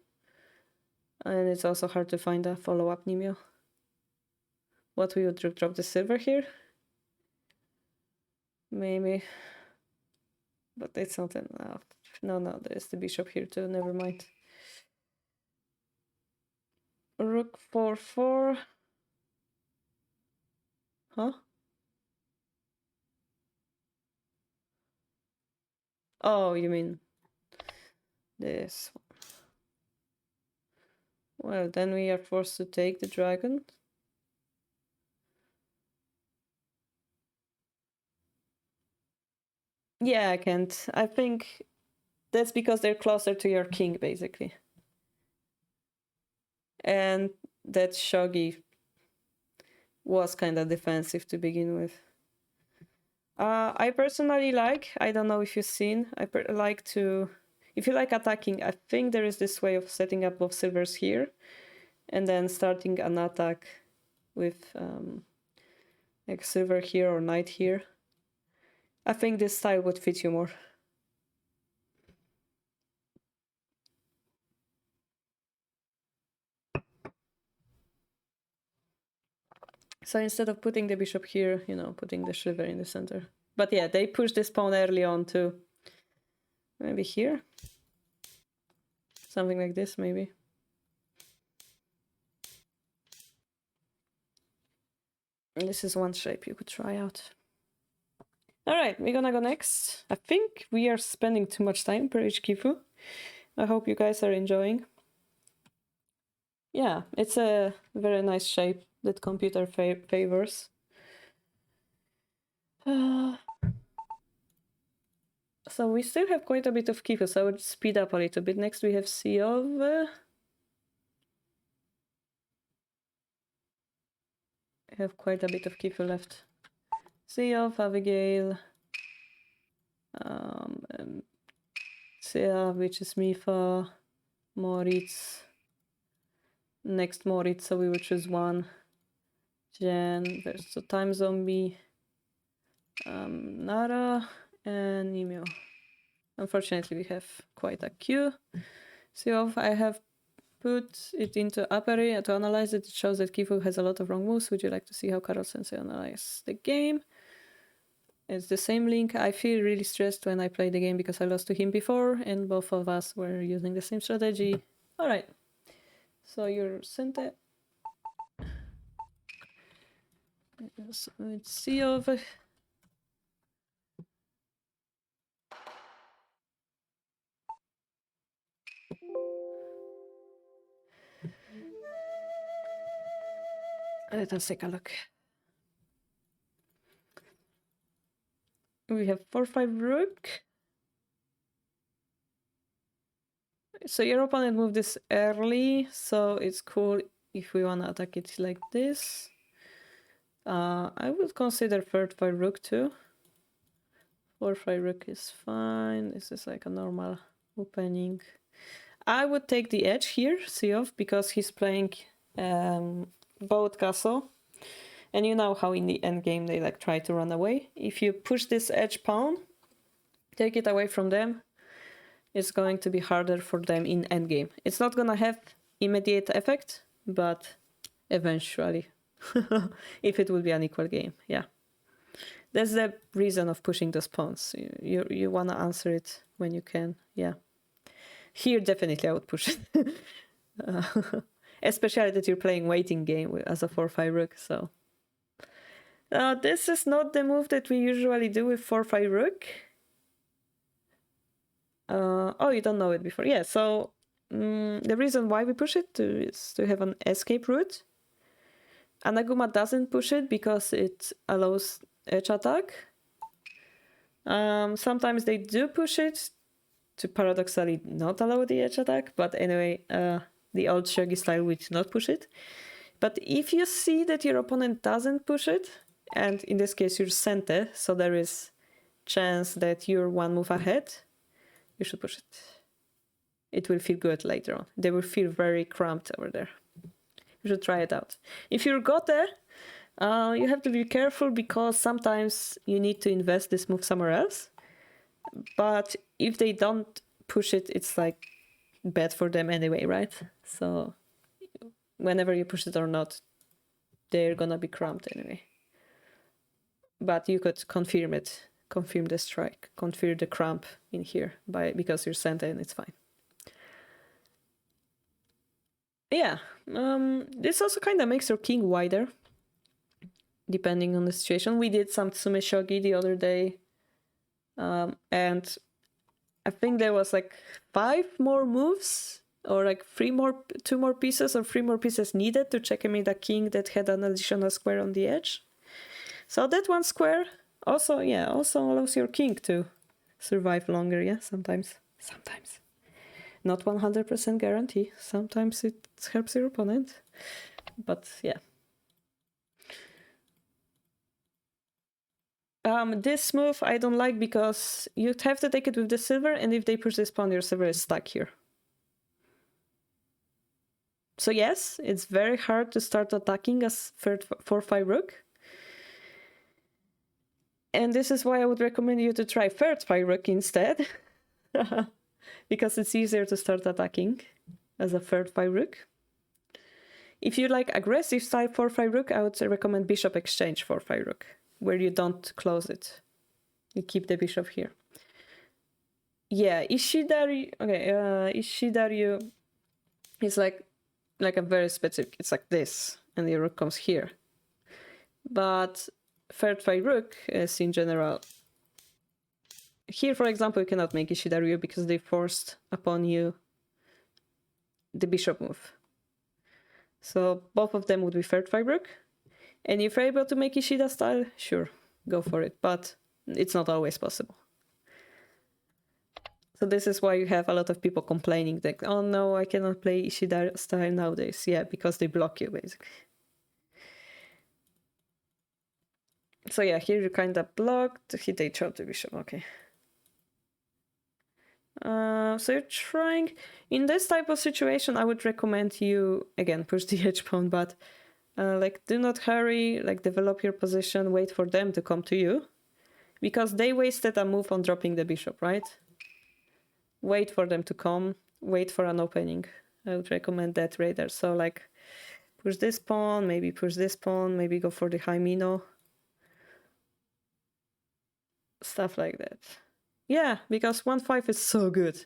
And it's also hard to find a follow-up Nimio. What, we would drop the silver here? Maybe. But it's not enough. No, there's the bishop here too, never mind. Rook 4-4. Huh? Oh, you mean this one. Well, then we are forced to take the dragon. Yeah, I can't. I think that's because they're closer to your king, basically. And that Shogi was kind of defensive to begin with. I personally like, I don't know if you've seen, like to, if you like attacking, I think there is this way of setting up both silvers here and then starting an attack with like silver here or knight here. I think this style would fit you more. So instead of putting the bishop here, you know, putting the silver in the center. But yeah, they push this pawn early on too. Maybe here? Something like this, maybe. This is one shape you could try out. Alright, we're gonna go next. I think we are spending too much time per each Kifu. I hope you guys are enjoying. Yeah, it's a very nice shape that computer favors. So we still have quite a bit of Kifu, so I would speed up a little bit. Next we have C of... I have quite a bit of Kifu left. C of Abigail. Sea, which is Mifa. Moritz. Next Moritz, so we will choose one. Jen, there's the Time Zombie. Nara and Nimio. Unfortunately, we have quite a queue. So I have put it into Aperi to analyze it. It shows that Kifu has a lot of wrong moves. Would you like to see how Karol Sensei analyzes the game? It's the same link. I feel really stressed when I play the game because I lost to him before and both of us were using the same strategy. Alright. So your Sente. So let's see over. Let us take a look. We have 4-5 rook. So your opponent moved this early, so it's cool if we want to attack it like this. I would consider 3rd 5 rook too. 4-5 rook is fine. This is like a normal opening. I would take the edge here, see off, because he's playing both castle. And you know how in the endgame they like try to run away. If you push this edge pawn, take it away from them, it's going to be harder for them in endgame. It's not gonna have immediate effect, but eventually. If it would be an equal game, yeah. That's the reason of pushing those pawns. You wanna answer it when you can, yeah. Here, definitely I would push it. Especially that you're playing waiting game as a 4-5 rook, so. This is not the move that we usually do with 4-5 rook. Oh, you don't know it before. Yeah, so the reason why we push it is to have an escape route. Anaguma doesn't push it because it allows edge attack. Sometimes they do push it to paradoxically not allow the edge attack, but anyway, the old Shogi style would not push it. But if you see that your opponent doesn't push it, and in this case you're Sente, so there is chance that you're one move ahead, you should push it. It will feel good later on. They will feel very cramped over there. You should try it out. If you're Gote, you have to be careful because sometimes you need to invest this move somewhere else. But if they don't push it, it's like bad for them anyway, right? So whenever you push it or not, they're gonna be cramped anyway. But you could confirm it, confirm the strike, confirm the cramp in here because you're Sente and it's fine. Yeah, this also kind of makes your king wider, depending on the situation. We did some Tsume Shogi the other day, and I think there was like 5 more moves, or like 2 more pieces or 3 more pieces needed to checkmate a king that had an additional square on the edge. So that one square also allows your king to survive longer, yeah, sometimes. Not 100% guarantee. Sometimes it helps your opponent, but yeah. This move I don't like because you have to take it with the silver, and if they push this pawn, your silver is stuck here. So yes, it's very hard to start attacking as 4-5 rook. And this is why I would recommend you to try 3-5 rook instead. Because it's easier to start attacking as a 3-5 rook. If you like aggressive style 4-5 rook, I would recommend bishop exchange 4-5 rook, where you don't close it. You keep the bishop here. Yeah, Ishidaru. Okay, Ishidaru is like a very specific. It's like this, and the rook comes here. But 3-5 rook is in general. Here, for example, you cannot make Ishidaru because they forced upon you the bishop move. So both of them would be 3-5 rook. And if you're able to make Ishida style, sure, go for it. But it's not always possible. So this is why you have a lot of people complaining that, oh no, I cannot play Ishida style nowadays. Yeah, because they block you, basically. So yeah, here you kind of blocked. They chopped the bishop, okay. So you're trying, in this type of situation, I would recommend you, again, push the edge pawn, but like do not hurry, like develop your position, wait for them to come to you, because they wasted a move on dropping the bishop, right? Wait for them to come, wait for an opening. I would recommend that rather. So like push this pawn, maybe push this pawn, maybe go for the high mino. Stuff like that. Yeah, because 1-5 is so good.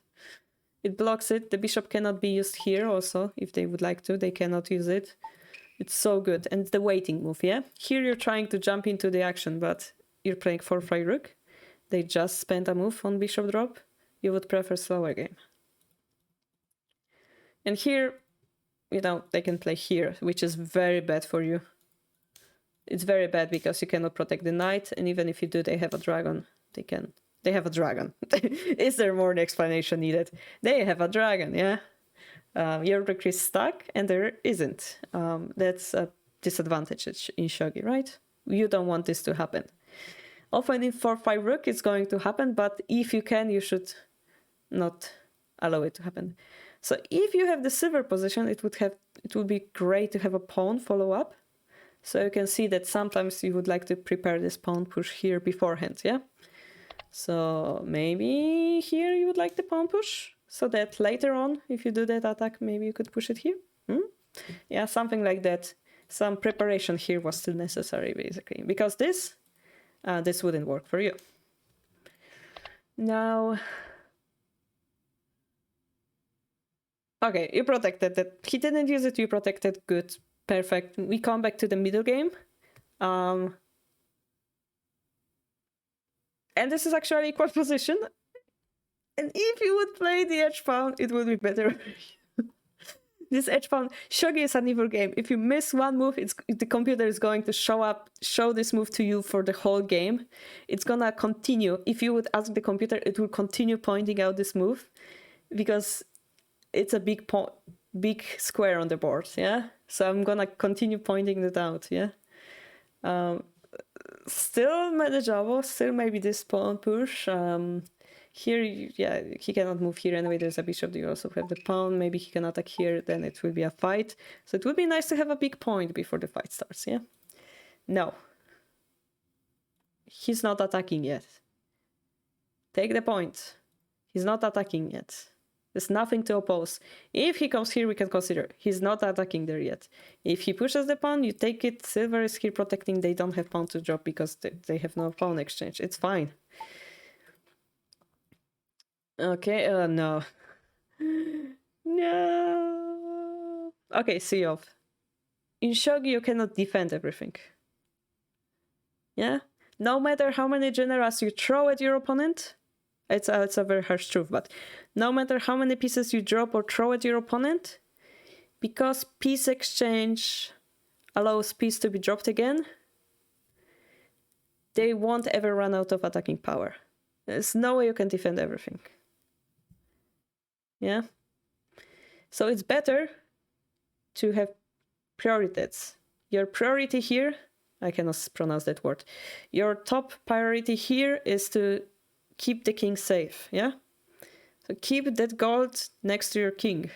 It blocks it. The bishop cannot be used here also. If they would like to, they cannot use it. It's so good. And the waiting move, yeah? Here you're trying to jump into the action, but you're playing 4-5 rook. They just spent a move on bishop drop. You would prefer slower game. And here, you know, they can play here, which is very bad for you. It's very bad because you cannot protect the knight, and even if you do, they have a dragon. They have a dragon. Is there more explanation needed? They have a dragon, yeah? Your rook is stuck, and there isn't. That's a disadvantage in Shogi, right? You don't want this to happen. Often in 4-5 rook it's going to happen, but if you can, you should not allow it to happen. So if you have the silver position, it would be great to have a pawn follow up. So you can see that sometimes you would like to prepare this pawn push here beforehand, yeah? So maybe here you would like the pawn push, so that later on, if you do that attack, maybe you could push it here. Yeah, something like that. Some preparation here was still necessary, basically, because this wouldn't work for you. Now, okay, you protected that. He didn't use it, you protected, good, perfect. We come back to the middle game. And this is actually equal position. And if you would play the edge pawn, it would be better. This edge pawn, Shogi is an evil game. If you miss one move, the computer is going to show this move to you for the whole game. It's gonna continue. If you would ask the computer, it will continue pointing out this move because it's a big square on the board, yeah? So I'm gonna continue pointing it out, yeah? Still manageable, still maybe this pawn push. Here, yeah, he cannot move here anyway, there's a bishop, you also have the pawn, maybe he can attack here, then it will be a fight. So it would be nice to have a big point before the fight starts, yeah? No. He's not attacking yet. Take the point. He's not attacking yet. There's nothing to oppose. If he comes here, we can consider. He's not attacking there yet. If he pushes the pawn, you take it. Silver is here protecting. They don't have pawn to drop because they have no pawn exchange. It's fine. Okay, no. No. Okay, see off. In Shogi, you cannot defend everything. Yeah? No matter how many generals you throw at your opponent, it's a very harsh truth, but no matter how many pieces you drop or throw at your opponent, because piece exchange allows piece to be dropped again, they won't ever run out of attacking power. There's no way you can defend everything. Yeah? So it's better to have priorities. Your priority here, I cannot pronounce that word. Your top priority here is to keep the king safe, yeah? So keep that gold next to your king.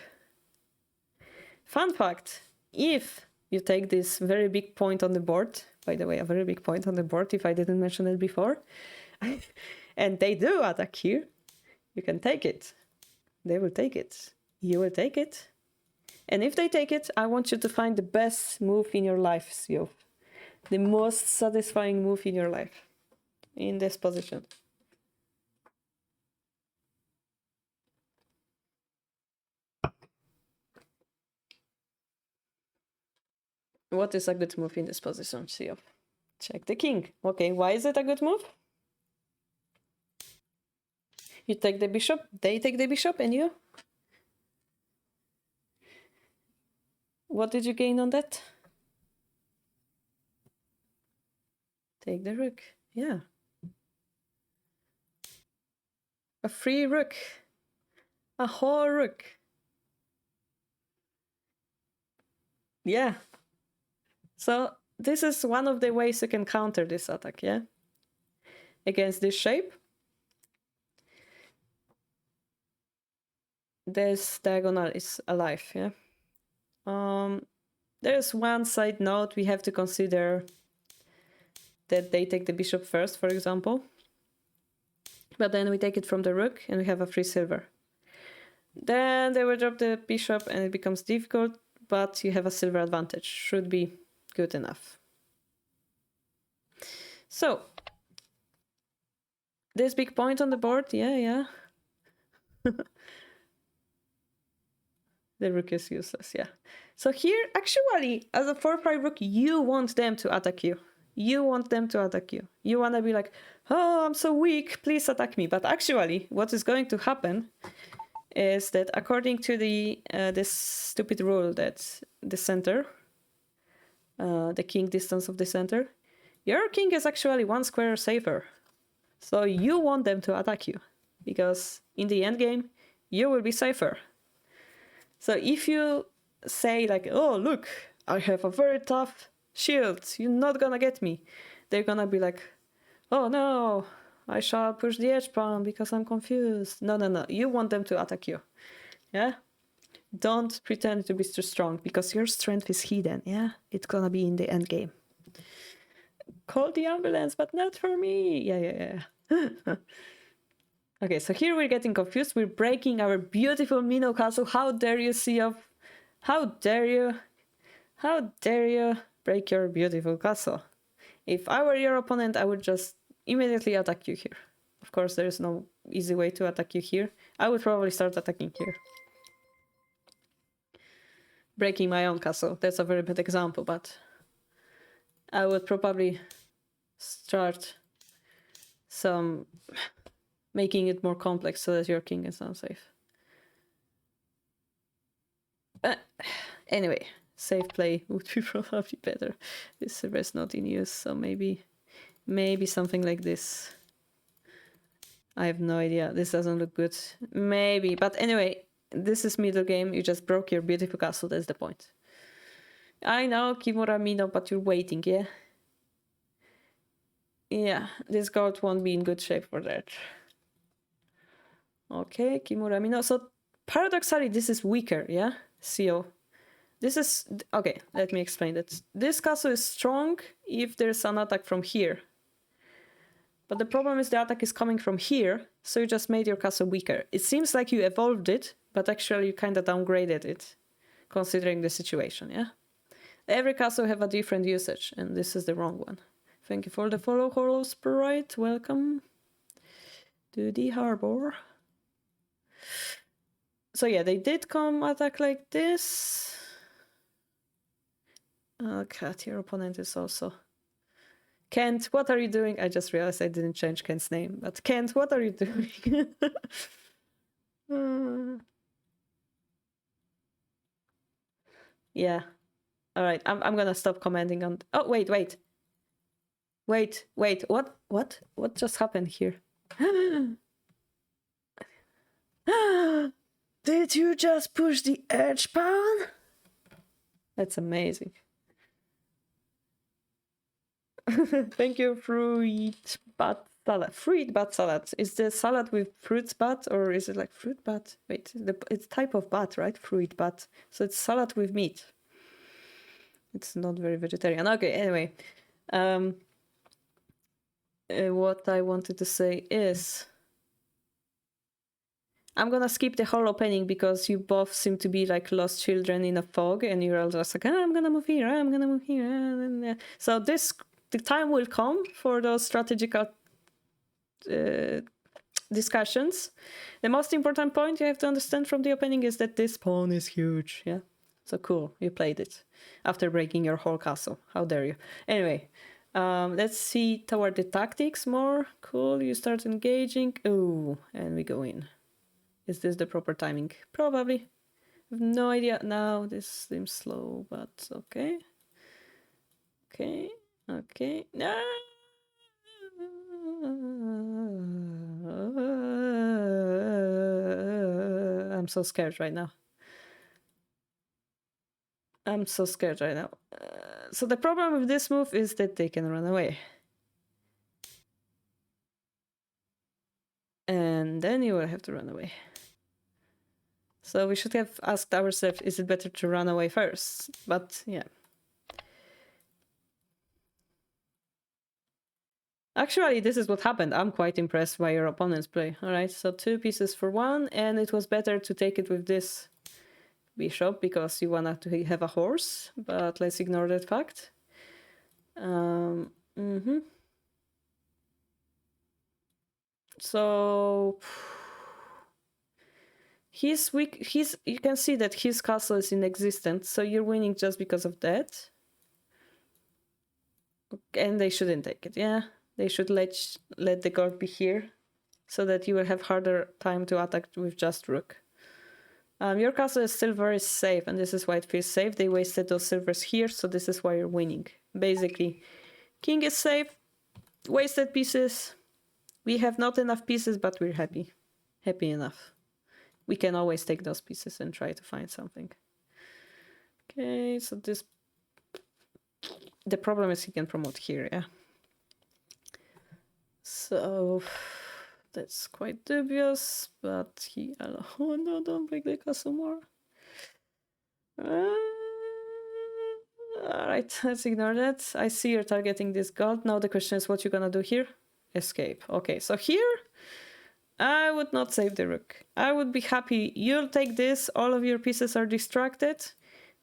Fun fact, if you take this very big point on the board, by the way, a very big point on the board, if I didn't mention it before, and they do attack here, you can take it. They will take it. You will take it. And if they take it, I want you to find the best move in your life, Siof. The most satisfying move in your life. In this position. What is a good move in this position, Siof? Check the king. Okay, why is it a good move? You take the bishop, they take the bishop, and you? What did you gain on that? Take the rook. Yeah. A free rook. A whole rook. Yeah. So this is one of the ways you can counter this attack, yeah? Against this shape. This diagonal is alive, yeah? There's one side note we have to consider that they take the bishop first, for example. But then we take it from the rook and we have a free silver. Then they will drop the bishop and it becomes difficult, but you have a silver advantage. Should be good enough. So, this big point on the board, yeah. The rook is useless, yeah. So here, actually, as a 4-5 rook, you want them to attack you. You want them to attack you. You want to be like, oh, I'm so weak, please attack me. But actually, what is going to happen is that according to this stupid rule that the center, the king distance of the center, your king is actually one square safer. So you want them to attack you, because in the endgame, you will be safer. So if you say like, oh, look, I have a very tough shield, you're not gonna get me, they're gonna be like, Oh no! I shall push the edge pawn because I'm confused. No, no, no. You want them to attack you. Yeah? Don't pretend to be too strong because your strength is hidden. Yeah? It's gonna be in the end game. Call the ambulance, but not for me. Yeah. Okay, so here we're getting confused. We're breaking our beautiful Mino castle. How dare you, Sea of... How dare you? How dare you break your beautiful castle? If I were your opponent, I would just immediately attack you here. Of course, there is no easy way to attack you here. I would probably start attacking here. Breaking my own castle. That's a very bad example, but I would probably start making it more complex so that your king is unsafe. Anyway, safe play would be probably better. This server is not in use, so maybe something like this. I have no idea. This doesn't look good. Maybe, but anyway, this is middle game. You just broke your beautiful castle. That's the point. I know, Kimura Mino, but you're waiting, yeah? Yeah, this guard won't be in good shape for that. Okay, Kimura Mino. So, paradoxically, this is weaker, yeah? CO. This is... Okay, let me explain that. This castle is strong if there's an attack from here. But the problem is the attack is coming from here, so you just made your castle weaker. It seems like you evolved it, but actually you kind of downgraded it, considering the situation, yeah? Every castle have a different usage, and this is the wrong one. Thank you for the follow, Hollow Sprite. Welcome to the harbor. So yeah, they did come attack like this. Oh, Cat, your opponent is also... Kent, what are you doing? I just realized I didn't change Kent's name, but Kent, what are you doing? Yeah. All right, I'm gonna stop commenting on... Oh, wait. What just happened here? Did you just push the edge pawn? That's amazing. Thank you, fruit bat salad. Fruit bat salad. Is the salad with fruits bat or is it like fruit bat? Wait, it's type of bat, right? Fruit bat. So it's salad with meat. It's not very vegetarian. Okay, anyway. What I wanted to say is... I'm gonna skip the whole opening because you both seem to be like lost children in a fog and you're all just like, I'm gonna move here, I'm gonna move here. So the time will come for those strategical discussions. The most important point you have to understand from the opening is that this pawn is huge, yeah? So cool, you played it after breaking your whole castle. How dare you? Anyway, let's see toward the tactics more. Cool, you start engaging. Oh, and we go in. Is this the proper timing? Probably. I have no idea. Now this seems slow, but okay. Okay. No! I'm so scared right now. So the problem with this move is that they can run away. And then you will have to run away. So we should have asked ourselves, is it better to run away first? But yeah. Actually, this is what happened. I'm quite impressed by your opponent's play. All right, so 2 pieces for 1, and it was better to take it with this bishop because you wanted to have a horse, but let's ignore that fact. So he's weak. You can see that his castle is inexistent, so you're winning just because of that. And they shouldn't take it, yeah? They should let the guard be here so that you will have harder time to attack with just rook. Your castle is still very safe, and this is why it feels safe. They wasted those silvers here, so this is why you're winning. Basically, king is safe, wasted pieces. We have not enough pieces, but we're happy. Happy enough. We can always take those pieces and try to find something. Okay, so this... The problem is he can promote here, yeah? So that's quite dubious, but he... Oh no, don't break the castle more. Alright, let's ignore that. I see you're targeting this god. Now the question is what you're gonna do here? Escape. Okay, so here I would not save the rook. I would be happy. You'll take this, all of your pieces are distracted.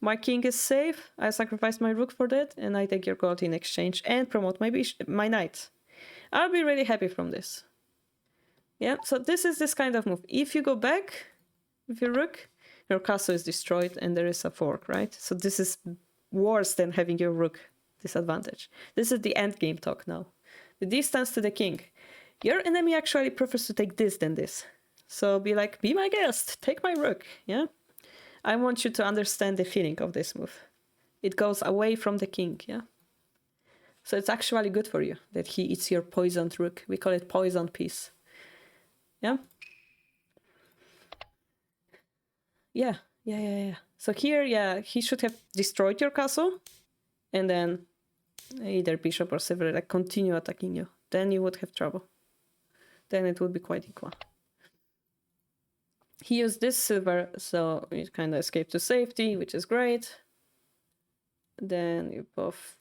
My king is safe. I sacrifice my rook for that, and I take your gold in exchange and promote my knight. I'll be really happy from this. Yeah, so this is this kind of move. If you go back with your rook, your castle is destroyed and there is a fork, right? So this is worse than having your rook disadvantage. This is the end game talk now. The distance to the king. Your enemy actually prefers to take this than this. So be like, be my guest, take my rook, yeah? I want you to understand the feeling of this move. It goes away from the king, yeah? So it's actually good for you that he eats your poisoned rook. We call it poisoned piece. Yeah? Yeah. So here, yeah, he should have destroyed your castle and then either bishop or silver like continue attacking you. Then you would have trouble. Then it would be quite equal. He used this silver, so you kind of escape to safety, which is great. Then you both...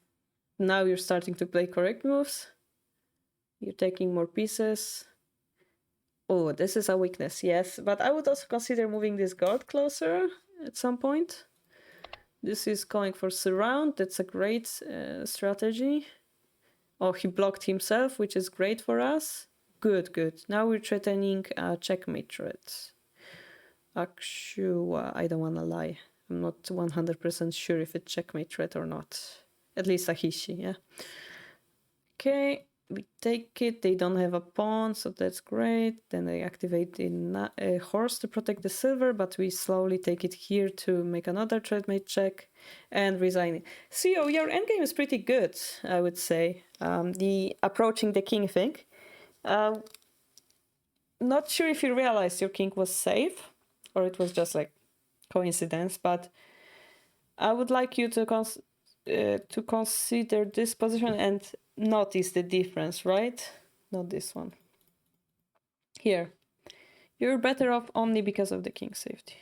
Now you're starting to play correct moves. You're taking more pieces. Oh, this is a weakness, yes. But I would also consider moving this guard closer at some point. This is going for surround. That's a great strategy. Oh, he blocked himself, which is great for us. Good, good. Now we're threatening a checkmate threat. Actually, I don't want to lie. I'm not 100% sure if it's checkmate threat or not. At least a Hishi, yeah. Okay, we take it. They don't have a pawn, so that's great. Then they activate a horse to protect the silver, but we slowly take it here to make another checkmate check and resign it. So your endgame is pretty good, I would say. The approaching the king thing. Not sure if you realized your king was safe or it was just like coincidence, but I would like you to consider this position and notice the difference, right? Not this one. Here. You're better off only because of the king's safety.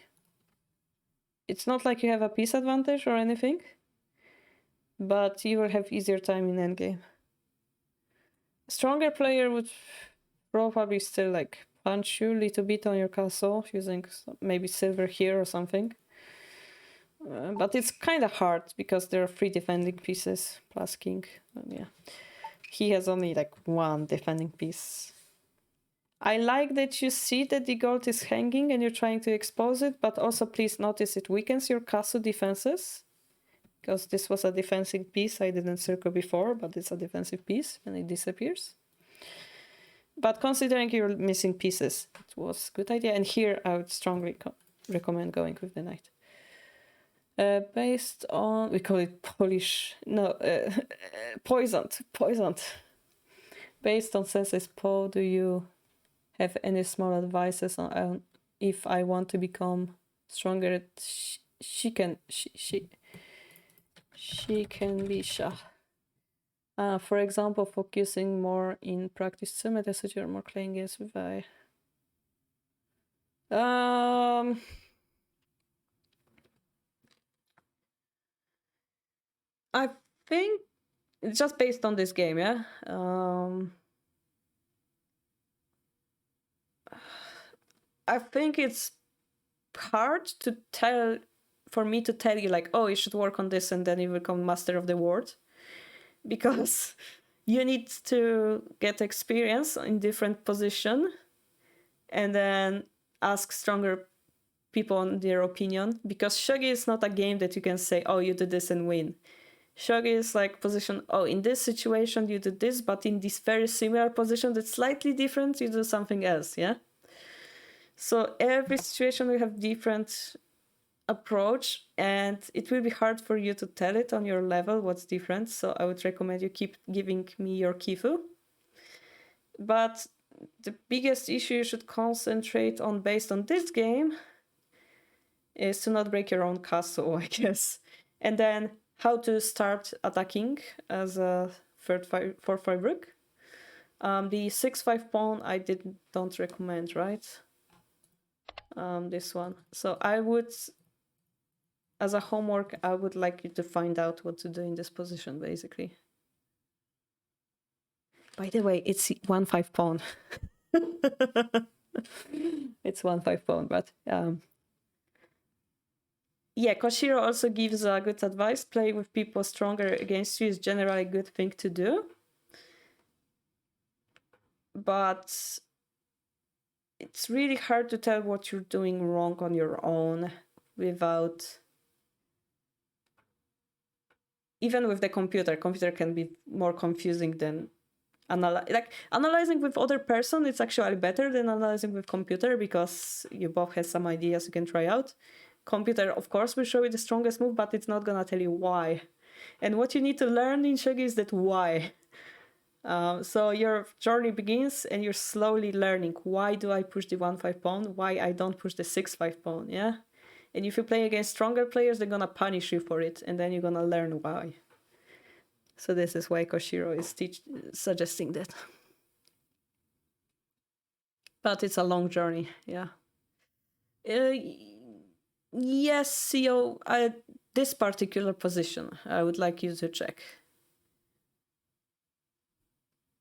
It's not like you have a piece advantage or anything, but you will have easier time in endgame. A stronger player would probably still like punch you a little bit on your castle using maybe silver here or something. But it's kind of hard because there are 3 defending pieces plus king. Yeah, he has only like 1 defending piece. I like that you see that the gold is hanging and you're trying to expose it, but also please notice it weakens your castle defenses. Because this was a defensive piece I didn't circle before, but it's a defensive piece and it disappears. But considering you're missing pieces, it was a good idea. And here I would strongly recommend going with the knight. Based on, we call it Polish, no, poisoned. Based on Sensei's Poe, do you have any small advices on if I want to become stronger at she can be Shah? For example, focusing more in practice symmetry, so you're more playing games with I think it's just based on this game, yeah. I think it's hard to tell, for me to tell you like, oh, you should work on this and then you become master of the world, because you need to get experience in different position and then ask stronger people on their opinion, because shogi is not a game that you can say, oh, you do this and win. Shogi is like position, oh, in this situation you do this, but in this very similar position that's slightly different, you do something else, yeah? So every situation will have different approach, and it will be hard for you to tell it on your level what's different. So I would recommend you keep giving me your kifu. But the biggest issue you should concentrate on based on this game is to not break your own castle, I guess. And then how to start attacking as a 4/5 rook. The 6-5 pawn I don't recommend, right? This one. So I would, as a homework, I would like you to find out what to do in this position, basically. By the way, it's 1-5 pawn. It's 1-5 pawn, but yeah, Koshiro also gives good advice. Play with people stronger against you is generally a good thing to do. But it's really hard to tell what you're doing wrong on your own without... Even with the computer can be more confusing than analyzing with other person. It's actually better than analyzing with computer because you both have some ideas you can try out. Computer, of course, will show you the strongest move, but it's not gonna tell you why. And what you need to learn in Shogi is that why. So your journey begins and you're slowly learning, why do I push the 1-5 pawn, why I don't push the 6-5 pawn, yeah? And if you play against stronger players, they're gonna punish you for it, and then you're gonna learn why. So this is why Koshiro is suggesting that. But it's a long journey, yeah. Yes, CEO, this particular position, I would like you to check.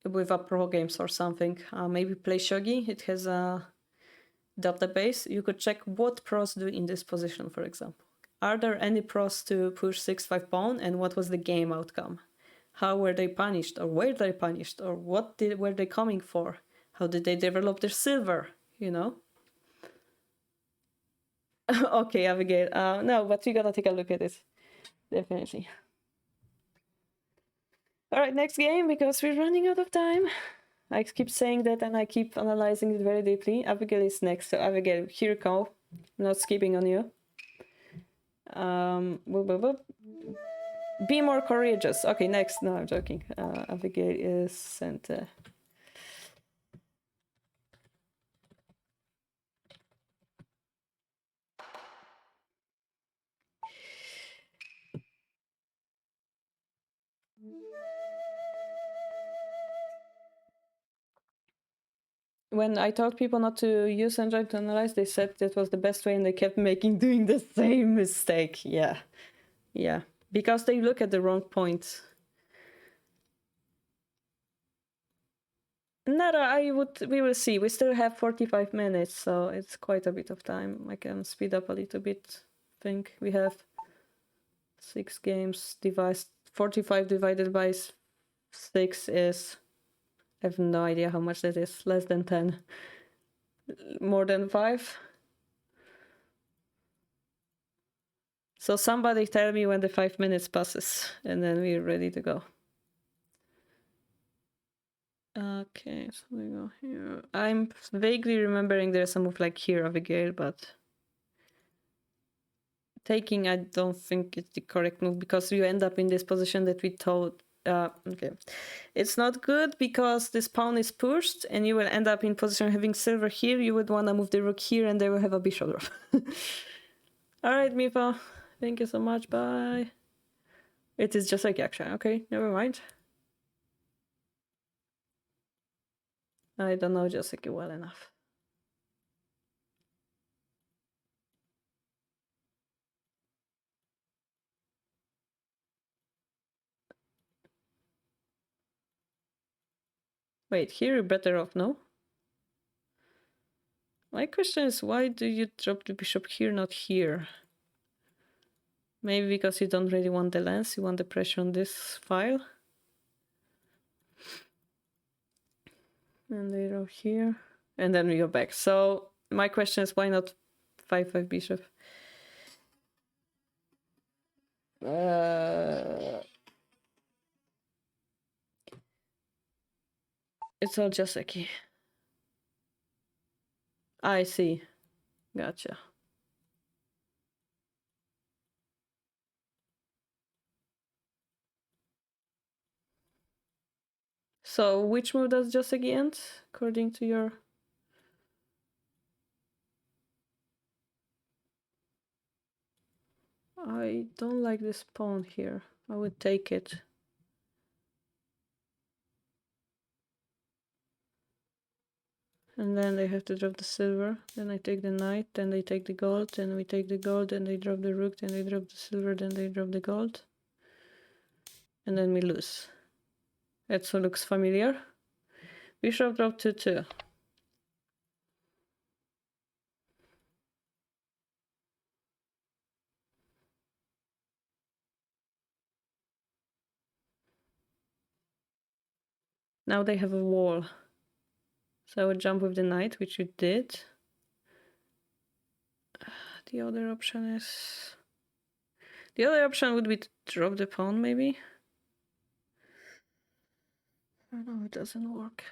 With a pro games or something. Maybe play Shogi, it has a database. You could check what pros do in this position, for example. Are there any pros to push 6-5 pawn, and what was the game outcome? How were they punished, or were they punished, or what were they coming for? How did they develop their silver, you know? Okay, Abigail. No, but we gotta take a look at it. Definitely. All right, next game, because we're running out of time. I keep saying that and I keep analyzing it very deeply. Abigail is next, so Abigail, here you go. I'm not skipping on you. Be more courageous. Okay, next. No, I'm joking. Abigail is sent. When I told people not to use engine to analyze, they said that was the best way, and they kept doing the same mistake. Yeah, because they look at the wrong point. Nara, we will see. We still have 45 minutes, so it's quite a bit of time. I can speed up a little bit. I think we have 6 games. 45 divided by 6 is... I have no idea how much that is. Less than 10. More than 5. So somebody tell me when the 5 minutes passes, and then we're ready to go. Okay, so we go here. I'm vaguely remembering there's a move like here, Abigail, but taking, I don't think it's the correct move, because you end up in this position that we told. Okay, it's not good because this pawn is pushed and you will end up in position having silver here. You would want to move the rook here and they will have a bishop drop. All right, Mifa, thank you so much. Bye. It is just like action. Okay, never mind. I don't know Joseki well enough. Wait, here you're better off, no? My question is, why do you drop the bishop here, not here? Maybe because you don't really want the lens, you want the pressure on this file. And they go here. And then we go back. So my question is, why not 5-5 bishop? It's all just a key. I see. Gotcha. So which move does Joseki end, according to your... I don't like this pawn here. I would take it. And then they have to drop the silver. Then I take the knight, then they take the gold, then we take the gold, then they drop the rook, then they drop the silver, then they drop the gold. And then we lose. That so looks familiar. Bishop drop 2-2. Now they have a wall. So I would jump with the knight, which you did. The other option is... The other option would be to drop the pawn, maybe? Oh no, it doesn't work.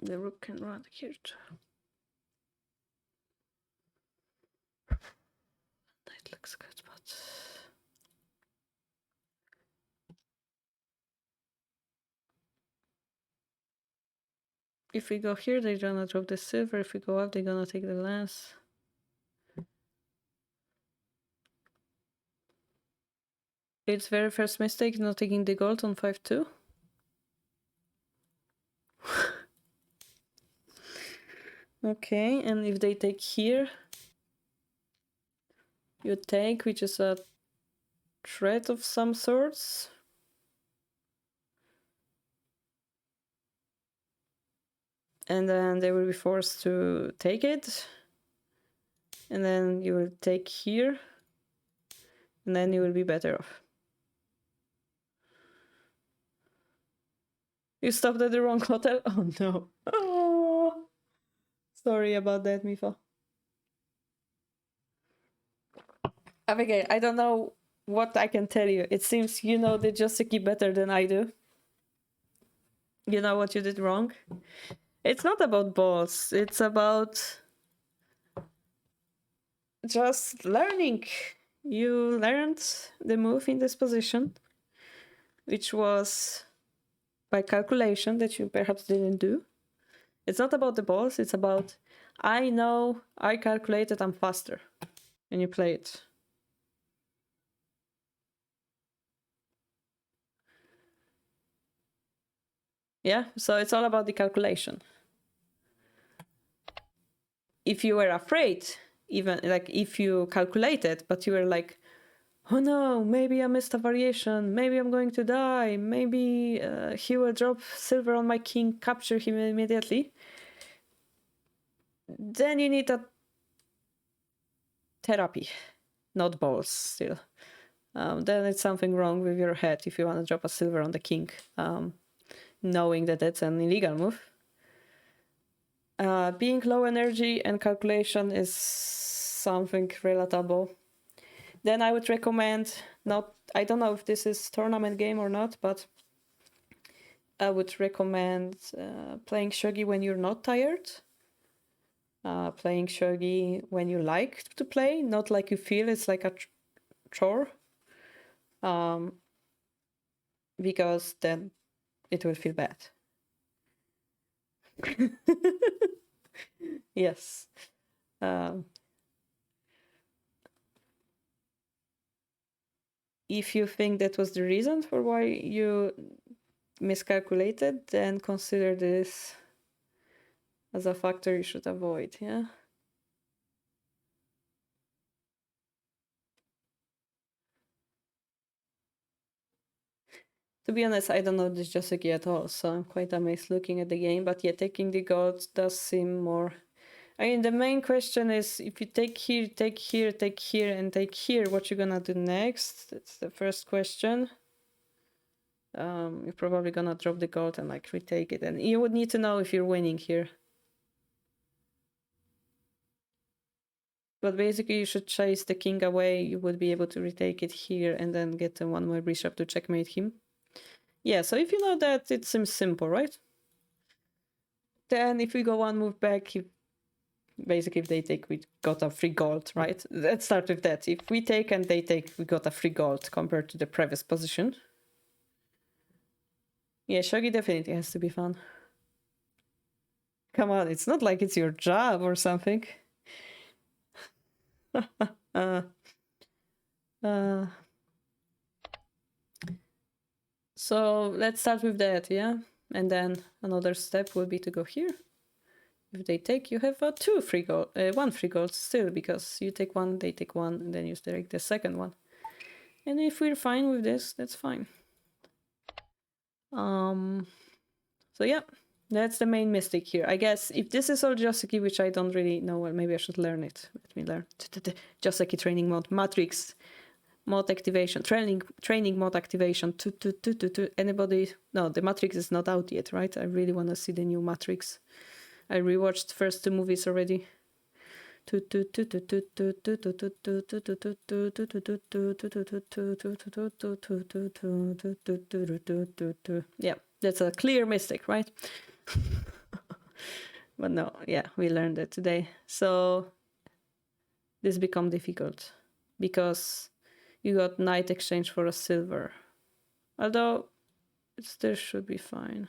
The rook can run here too. Knight looks good, but... If we go here, they're gonna drop the silver. If we go up, they're gonna take the lance. It's very first mistake not taking the gold on 5-2. Okay, and if they take here, you take, which is a threat of some sorts. And then they will be forced to take it. And then you will take here. And then you will be better off. You stopped at the wrong hotel? Oh no. Oh, sorry about that, Mifa. Abigail, I don't know what I can tell you. It seems you know the Joseki better than I do. You know what you did wrong? It's not about balls. It's about just learning. You learned the move in this position, which was by calculation that you perhaps didn't do. It's not about the balls. It's about, I know, I calculated, I'm faster. And you play it. Yeah, so it's all about the calculation. If you were afraid, even like if you calculated, but you were like, oh no, maybe I missed a variation, maybe I'm going to die, maybe he will drop silver on my king, capture him immediately, then you need a therapy, not balls still. Then it's something wrong with your head if you want to drop a silver on the king, knowing that it's an illegal move. Being low energy and calculation is something relatable. Then I would recommend, I don't know if this is tournament game or not, but I would recommend playing shogi when you're not tired. Playing shogi when you like to play, not like you feel it's like a chore. Because then it will feel bad. Yes. If you think that was the reason for why you miscalculated, then consider this as a factor you should avoid, yeah? To be honest, I don't know this Joseki at all, so I'm quite amazed looking at the game. But yeah, taking the gold does seem more... I mean, the main question is, if you take here, take here, take here, and take here, what you gonna do next? That's the first question. You're probably gonna drop the gold and like retake it. And you would need to know if you're winning here. But basically you should chase the king away. You would be able to retake it here and then get one more bishop to checkmate him. Yeah, so if you know that, it seems simple, right? Then if we go one move back, basically if they take, we got a free gold, right? Let's start with that. If we take and they take, we got a free gold compared to the previous position. Yeah, shogi definitely has to be fun. Come on, it's not like it's your job or something. So let's start with that, yeah? And then another step will be to go here. If they take, you have one free gold still, because you take one, they take one, and then you take the second one. And if we're fine with this, that's fine. So yeah, that's the main mistake here. I guess if this is all Joseki, which I don't really know, well, maybe I should learn it. Let me learn. Joseki training mod, Matrix mod activation, training mod activation. Anybody? No, the Matrix is not out yet, right? I really want to see the new Matrix. I rewatched the first 2 movies already. Yeah, that's a clear mistake, right? But no, yeah, we learned it today. So this become difficult because you got knight exchange for a silver. Although it still should be fine.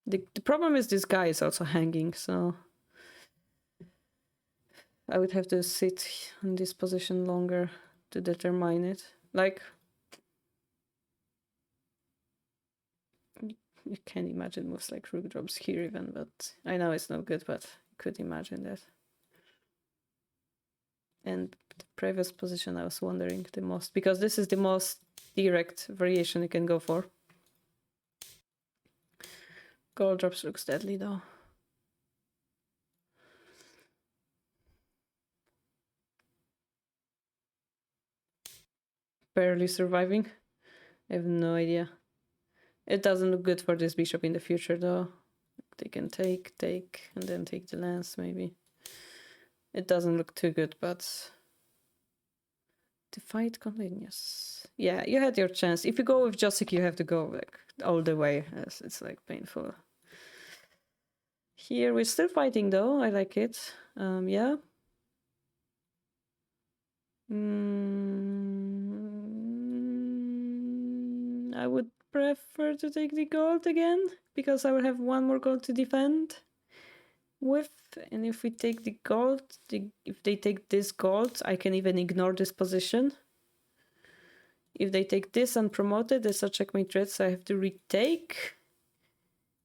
The problem is this guy is also hanging, so I would have to sit in this position longer to determine it. Like, you can't imagine moves like rook drops here even, but I know it's no good, but you could imagine that. And the previous position I was wondering the most, because this is the most direct variation you can go for. Gold drops looks deadly though. Barely surviving. I have no idea. It doesn't look good for this bishop in the future though. They can take, and then take the lance maybe. It doesn't look too good, but the fight continues. Yeah, you had your chance. If you go with Joseki, you have to go like all the way. It's like painful. Here we're still fighting though. I like it. Yeah. I would prefer to take the gold again because I will have one more gold to defend with. And if we take the gold, if they take this gold, I can even ignore this position. If they take this unpromoted, there's a checkmate threat, so I have to retake.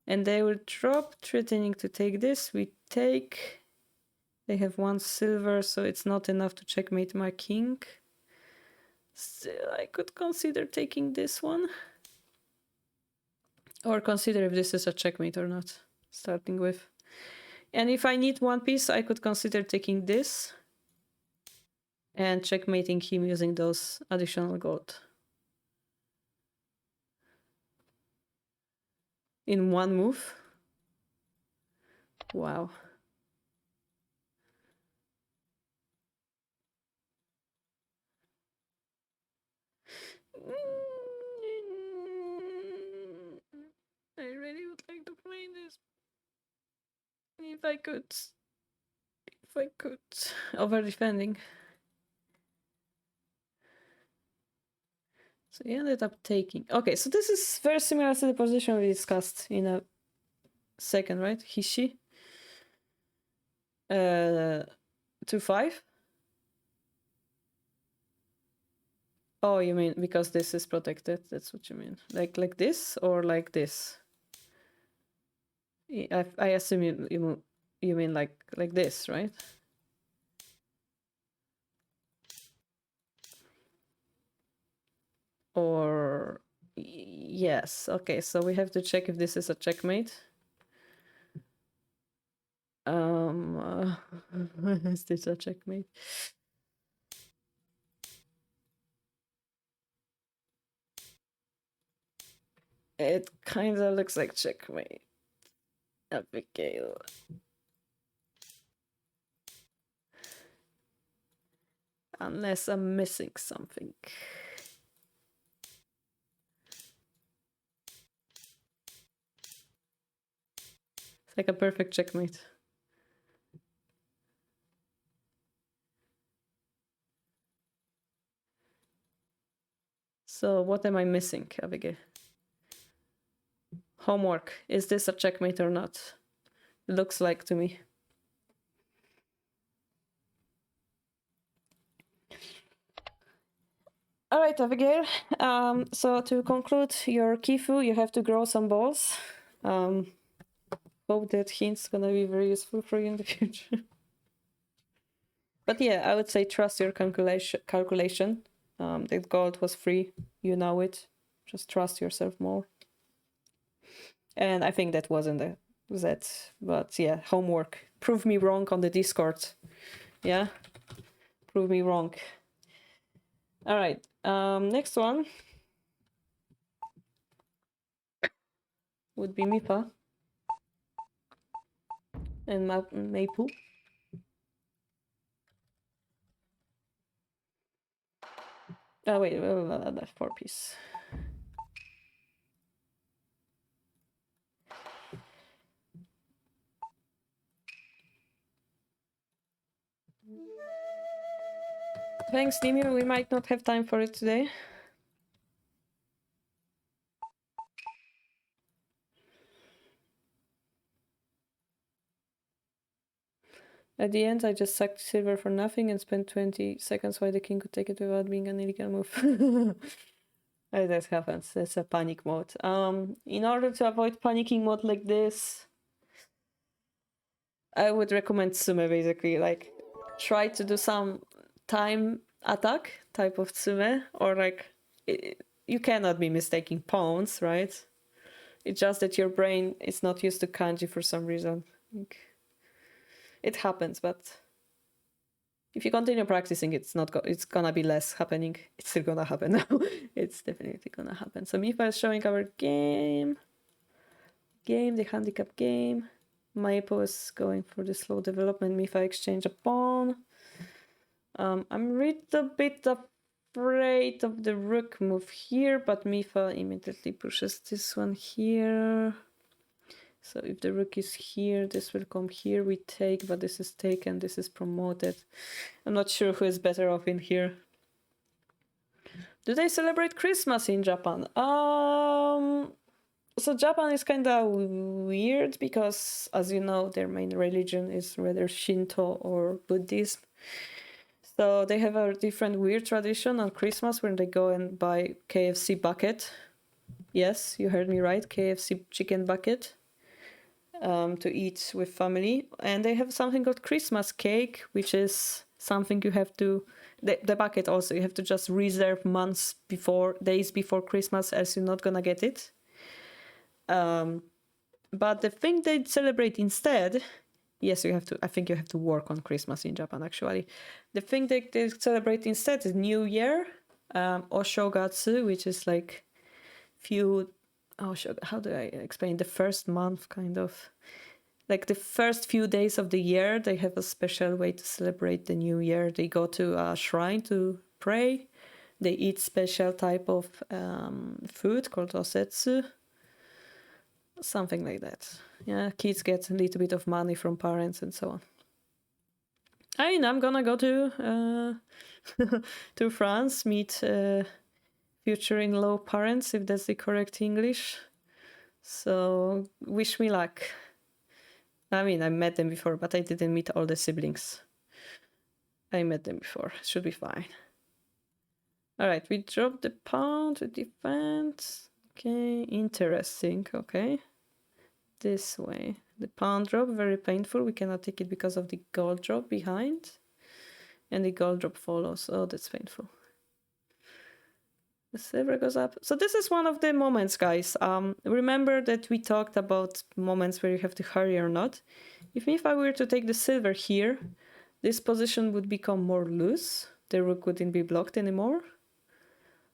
And they will drop, threatening to take this. We take. They have 1 silver, so it's not enough to checkmate my king. Still, I could consider taking this one. Or consider if this is a checkmate or not, starting with. And if I need one piece, I could consider taking this and checkmating him using those additional gold. In one move. Wow. I really would like to play this. If I could. Over defending. So he ended up taking. Okay, so this is very similar to the position we discussed in a second, right? Hishi. 2-5. Oh, you mean because this is protected? That's what you mean. Like this or like this? I assume you mean like this, right? Or yes. Okay, so we have to check if this is a checkmate. Is this a checkmate? It kind of looks like checkmate. Abigail. Unless I'm missing something. It's like a perfect checkmate. So what am I missing, Abigail? Homework. Is this a checkmate or not? It looks like to me. All right, Abigail. So to conclude your Kifu, you have to grow some balls. Hope that hint's gonna be very useful for you in the future. But yeah, I would say trust your calculation. That gold was free. You know it. Just trust yourself more. And I think that wasn't that. But yeah, homework. Prove me wrong on the Discord. Yeah? Prove me wrong. All right. Next one would be Mipa and Maple. Oh wait, that's 4-piece. Thanks, Dimir. We might not have time for it today. At the end, I just sucked silver for nothing and spent 20 seconds while the king could take it without being an illegal move. That happens. That's a panic mode. In order to avoid panicking mode like this, I would recommend Tsume basically. Like, try to do some time attack type of Tsume, or like, you cannot be mistaking pawns, right? It's just that your brain is not used to kanji for some reason. Like, it happens, but if you continue practicing, it's gonna be less happening. It's still gonna happen now. It's definitely gonna happen. So Mifa is showing our game, the handicap game. Maipo is going for the slow development. Mifa exchange a pawn. I'm a little bit afraid of the rook move here, but Mifa immediately pushes this one here. So if the rook is here, this will come here, we take, but this is taken, this is promoted. I'm not sure who is better off in here. Do they celebrate Christmas in Japan? So Japan is kind of weird because, as you know, their main religion is rather Shinto or Buddhism. So they have a different weird tradition on Christmas when they go and buy KFC bucket. Yes, you heard me right, KFC chicken bucket. To eat with family, and they have something called Christmas cake, which is something you have to the bucket also you have to just reserve days before Christmas, as you're not gonna get it. But the thing they celebrate instead, yes, I think you have to work on Christmas in Japan actually. The thing they celebrate instead is New Year, Oshogatsu, which is like how do I explain? The first month, kind of. Like the first few days of the year, they have a special way to celebrate the new year. They go to a shrine to pray. They eat special type of food called osetsu. Something like that. Yeah, kids get a little bit of money from parents and so on. I'm gonna go to to France, meet future in-law parents, if that's the correct English. So wish me luck. I mean, I met them before, but I didn't meet all the siblings. I met them before. Should be fine. All right, we dropped the pawn to defense. Okay, interesting. Okay, this way. The pawn drop, very painful. We cannot take it because of the gold drop behind. And the gold drop follows. Oh, that's painful. The silver goes up. So this is one of the moments, guys. Remember that we talked about moments where you have to hurry or not. If I were to take the silver here, this position would become more loose. The rook wouldn't be blocked anymore.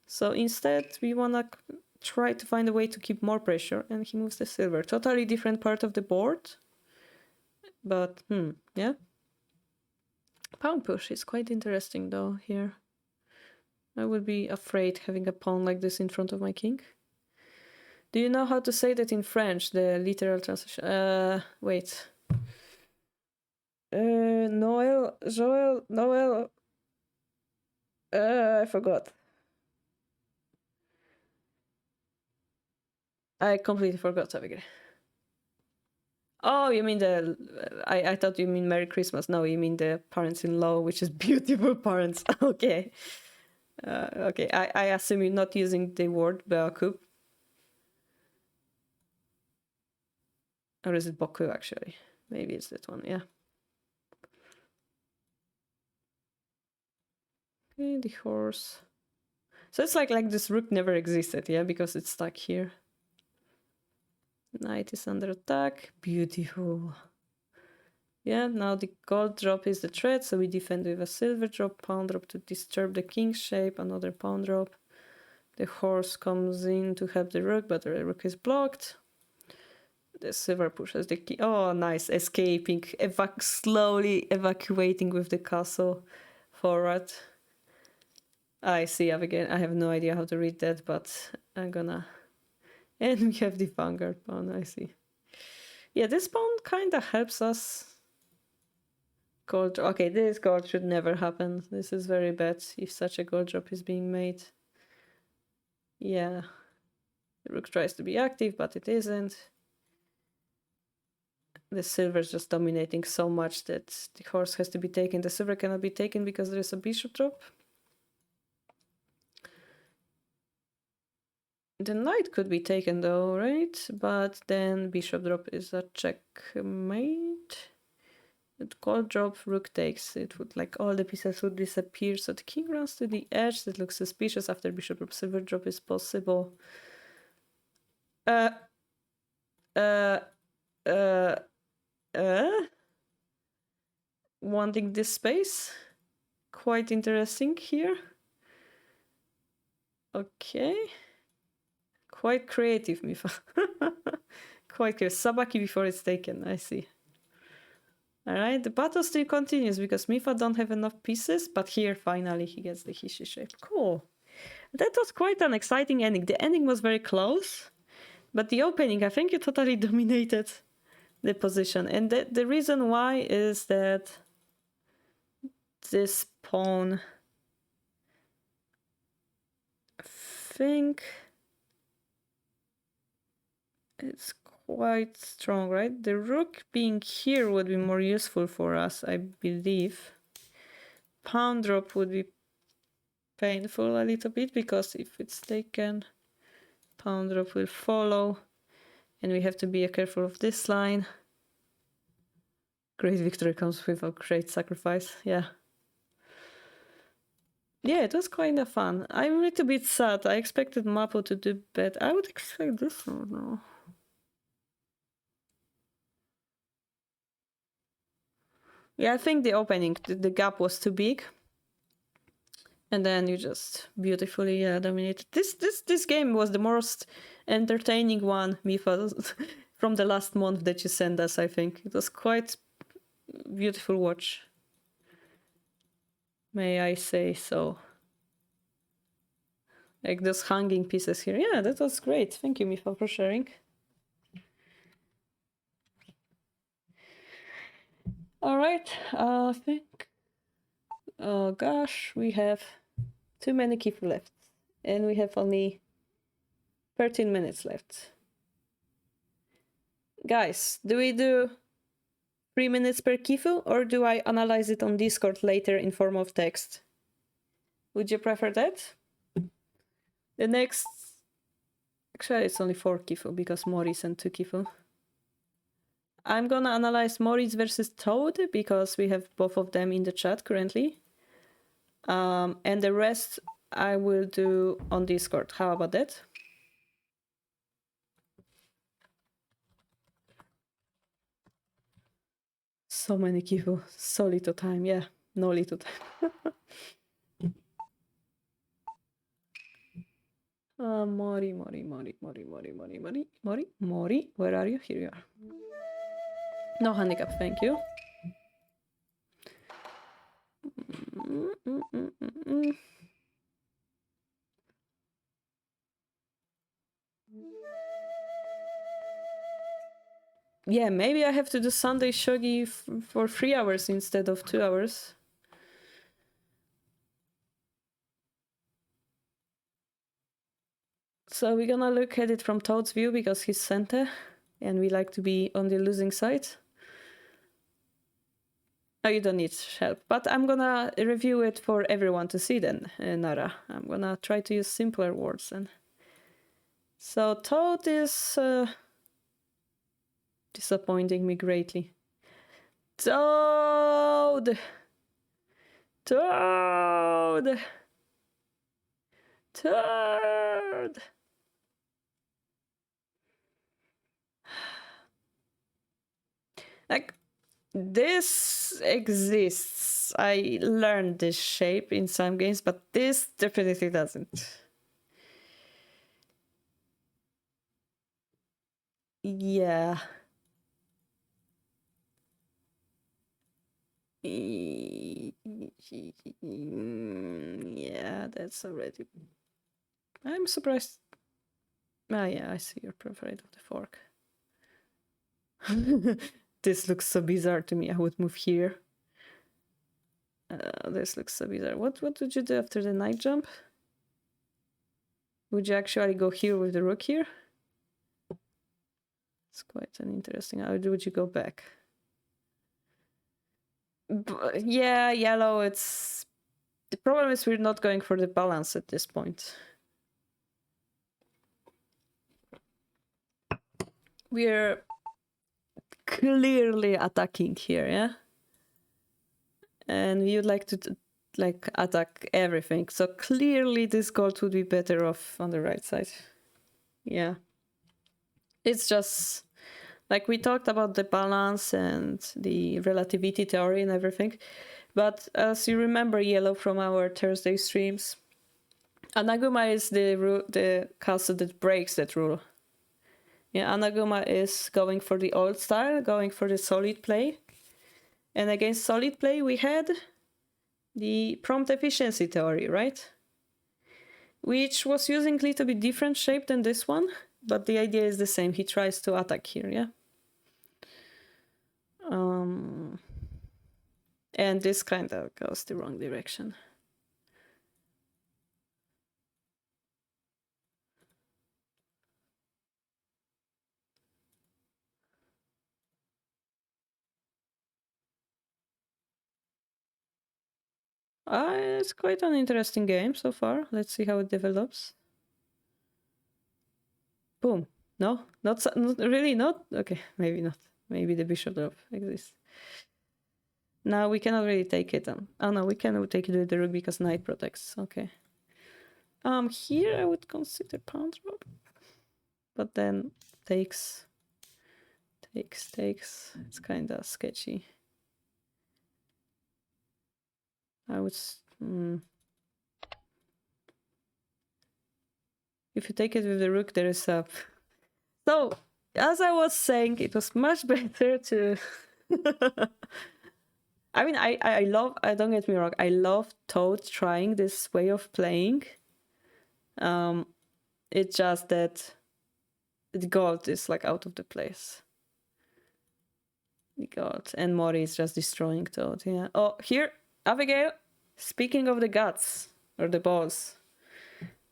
So instead, we want to try to find a way to keep more pressure, and he moves the silver. Totally different part of the board. But, yeah. Pawn push is quite interesting, though, here. I would be afraid having a pawn like this in front of my king. Do you know how to say that in French, the literal translation? Wait. Noel. I forgot. I completely forgot, Abigail. Oh, you mean I thought you mean Merry Christmas. No, you mean the parents-in-law, which is beautiful parents. Okay. Okay, I assume you're not using the word Beoku. Or is it Boku, actually? Maybe it's that one, yeah. Okay, the horse. So it's like this rook never existed, yeah? Because it's stuck here. Knight is under attack. Beautiful. Yeah, now the gold drop is the threat, so we defend with a silver drop, pawn drop to disturb the king shape, another pawn drop. The horse comes in to help the rook, but the rook is blocked. The silver pushes the king. Oh, nice. Escaping. Slowly evacuating with the castle forward. I see again. I have no idea how to read that, but I'm gonna... And we have the vanguard pawn, I see. Yeah, this pawn kind of helps us. Gold. Okay, this gold should never happen. This is very bad if such a gold drop is being made. Yeah. The rook tries to be active, but it isn't. The silver is just dominating so much that the horse has to be taken. The silver cannot be taken because there is a bishop drop. The knight could be taken though, right? But then bishop drop is a checkmate. Gold drop, rook takes. It would like all the pieces would disappear. So the king runs to the edge. That looks suspicious. After bishop drop, silver drop is possible. Wanting this space. Quite interesting here. Okay. Quite creative, Mifa. Quite creative. Sabaki before it's taken, I see. Alright, the battle still continues because Mifa don't have enough pieces, but here finally he gets the Hishi shape. Cool. That was quite an exciting ending. The ending was very close, but the opening, I think you totally dominated the position. And the reason why is that this pawn, I think it's quite strong, right? The rook being here would be more useful for us, I believe. Pawn drop would be painful a little bit because if it's taken, pawn drop will follow, and we have to be careful of this line. Great victory comes with a great sacrifice. Yeah, it was kind of fun. I'm a little bit sad. I expected Mapo to do better. I would expect this one now. Yeah, I think the opening, the gap was too big. And then you just beautifully dominated. This game was the most entertaining one, Mifa, from the last month that you sent us, I think. It was quite beautiful watch. May I say so. Like those hanging pieces here. Yeah, that was great. Thank you, Mifa, for sharing. All right, I think... Oh gosh, we have too many Kifu left. And we have only 13 minutes left. Guys, do we do 3 minutes per Kifu, or do I analyze it on Discord later in form of text? Would you prefer that? The next... Actually, it's only 4 Kifu because Mori sent 2 Kifu. I'm gonna analyze Moritz versus Toad because we have both of them in the chat currently. And the rest I will do on Discord. How about that? So many Kifu, so little time. Yeah, no little time. Mori, where are you? Here you are. No handicap, thank you. Yeah, maybe I have to do Sunday Shogi for 3 hours instead of 2 hours. So we're gonna look at it from Toad's view because he's center and we like to be on the losing side. Oh, you don't need help, but I'm gonna review it for everyone to see then, Nara. I'm gonna try to use simpler words then. So Toad is disappointing me greatly. Toad! Toad! Toad! Like, this exists. I learned this shape in some games, but this definitely doesn't. Yeah. Yeah, that's already... I'm surprised. Ah, yeah, I see you're afraid of the fork. This looks so bizarre to me. I would move here. This looks so bizarre. What would you do after the night jump? Would you actually go here with the rook here? It's quite an interesting... How would you go back? Yeah, yellow, it's... The problem is we're not going for the balance at this point. We're clearly attacking here, yeah? And we would like to like attack everything. So clearly this gold would be better off on the right side. Yeah. It's just... Like, we talked about the balance and the relativity theory and everything. But as you remember, Yellow, from our Thursday streams, Anaguma is the castle that breaks that rule. Yeah, Anaguma is going for the old style, going for the solid play. And against solid play, we had the prompt efficiency theory, right? Which was using a little bit different shape than this one, but the idea is the same. He tries to attack here, yeah? And this kind of goes the wrong direction. It's quite an interesting game so far. Let's see how it develops. Boom. No, not really, not? Okay, maybe not. Maybe the bishop drop exists. Now we cannot really take it on. Oh no, we cannot take it with the rook because knight protects. Okay. Here I would consider pawn drop. But then takes. It's kind of sketchy. I would... If you take it with the rook, there is a... So, as I was saying, it was much better to... I mean, I love... don't get me wrong, I love Toad trying this way of playing. It's just that the gold is like out of the place. The gold. And Mori is just destroying Toad, yeah. Oh, here, Abigail, speaking of the guts, or the balls,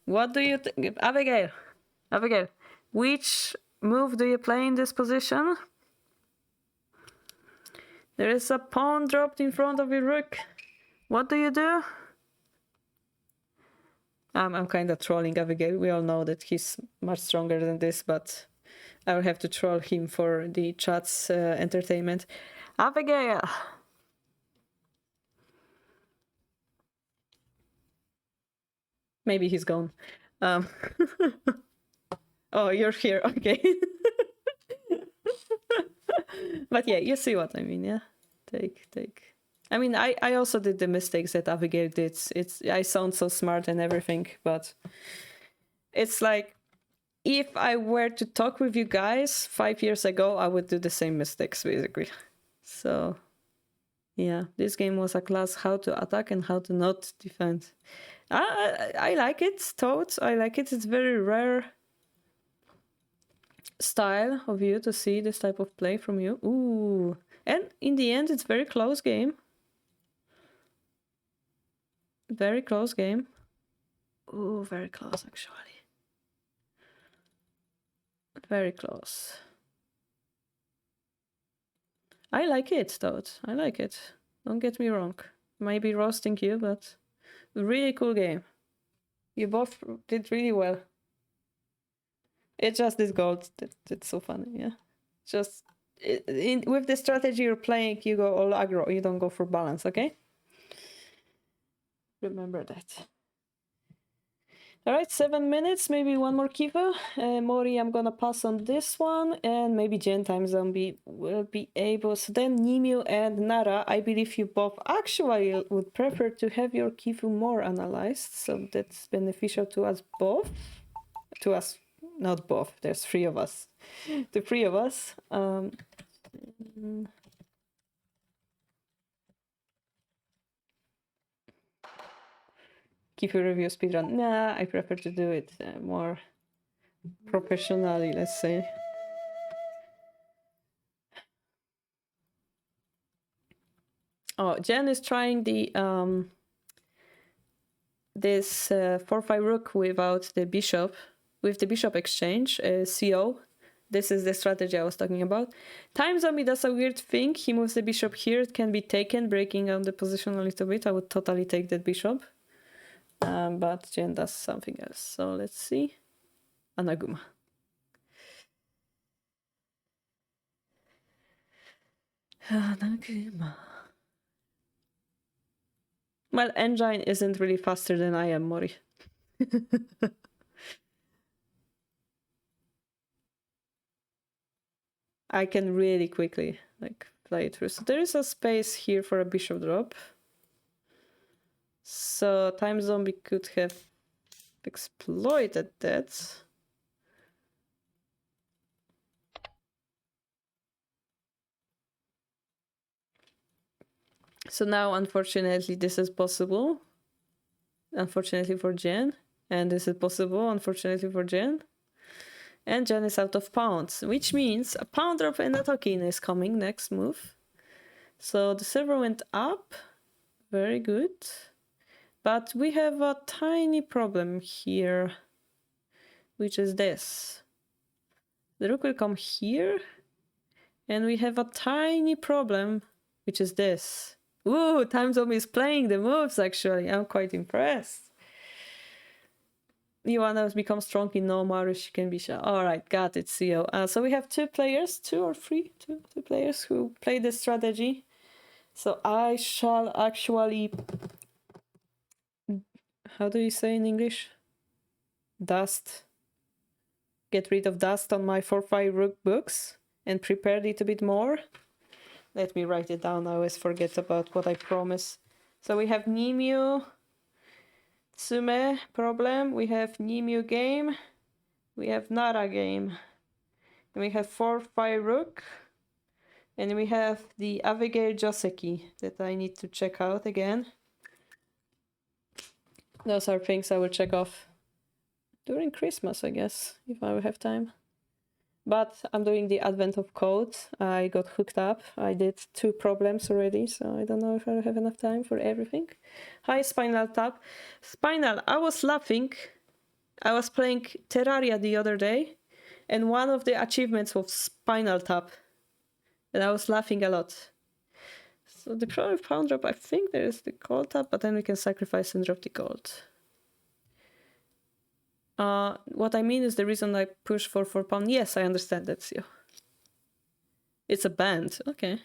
what do you think? Abigail, which move do you play in this position? There is a pawn dropped in front of your rook. What do you do? I'm kind of trolling Abigail. We all know that he's much stronger than this, but I will have to troll him for the chat's entertainment. Abigail! Maybe he's gone. Oh, you're here, okay. But yeah, you see what I mean, yeah? Take. I mean, I also did the mistakes that Abigail did. I sound so smart and everything, but it's like, if I were to talk with you guys 5 years ago, I would do the same mistakes, basically. So, yeah, this game was a class how to attack and how to not defend. I like it, Toad. I like it. It's very rare style of you to see this type of play from you. Ooh. And in the end, it's very close game. Very close game. Ooh, very close, actually. Very close. I like it, Toad. I like it. Don't get me wrong. Might be roasting you, but really cool game. You both did really well. It's just this gold that's so funny, yeah. Just with the strategy you're playing, you go all aggro. You don't go for balance, okay? Remember that. All right, 7 minutes, maybe one more Kiva. Mori, I'm gonna pass on this one, and maybe Gen Time Zombie will be able. So then Nimue and Nara, I believe you both actually would prefer to have your Kivu more analyzed, so that's beneficial to us both. To us, not both, there's 3 of us. The 3 of us. Kivu review speedrun. Nah, I prefer to do it more professionally, let's say. Oh, Jen is trying the this 4-5 rook without the bishop, with the bishop exchange, CO. This is the strategy I was talking about. Time Zombie does a weird thing. He moves the bishop here. It can be taken, breaking down the position a little bit. I would totally take that bishop. But Jen does something else. So let's see. Anaguma. Anaguma. Well, Engine isn't really faster than I am, Mori. I can really quickly play it through. So there is a space here for a bishop drop. So Time Zombie could have exploited that. So now, unfortunately, this is possible. Unfortunately for Jen. And this is possible, unfortunately for Jen. And Jen is out of pawns, which means a pawn drop and a token is coming next move. So the silver went up. Very good. But we have a tiny problem here, which is this. The rook will come here. And we have a tiny problem, which is this. Ooh, Time Zombie is playing the moves, actually. I'm quite impressed. You want to become strong in no Marius, you can be shy. Alright, got it, CO. So we have 2 players, 2 or 3? Two players who play this strategy. So I shall actually... How do you say in English? Dust. Get rid of dust on my 4-5 rook books and prepare it a bit more. Let me write it down. I always forget about what I promise. So we have Nimue, Tsume problem. We have Nimue game. We have Nara game. And we have 4-5 rook. And we have the Abigail Joseki that I need to check out again. Those are things I will check off during Christmas, I guess, if I will have time. But I'm doing the advent of code. I got hooked up. I did 2 problems already, so I don't know if I have enough time for everything. Hi, Spinal Tap. Spinal, I was laughing. I was playing Terraria the other day, and one of the achievements was Spinal Tap. And I was laughing a lot. So the problem with Pound Drop, I think there is the gold tap, but then we can sacrifice and drop the gold. What I mean is the reason I push for 4 pound. Yes, I understand that, Sio. It's a band. Okay.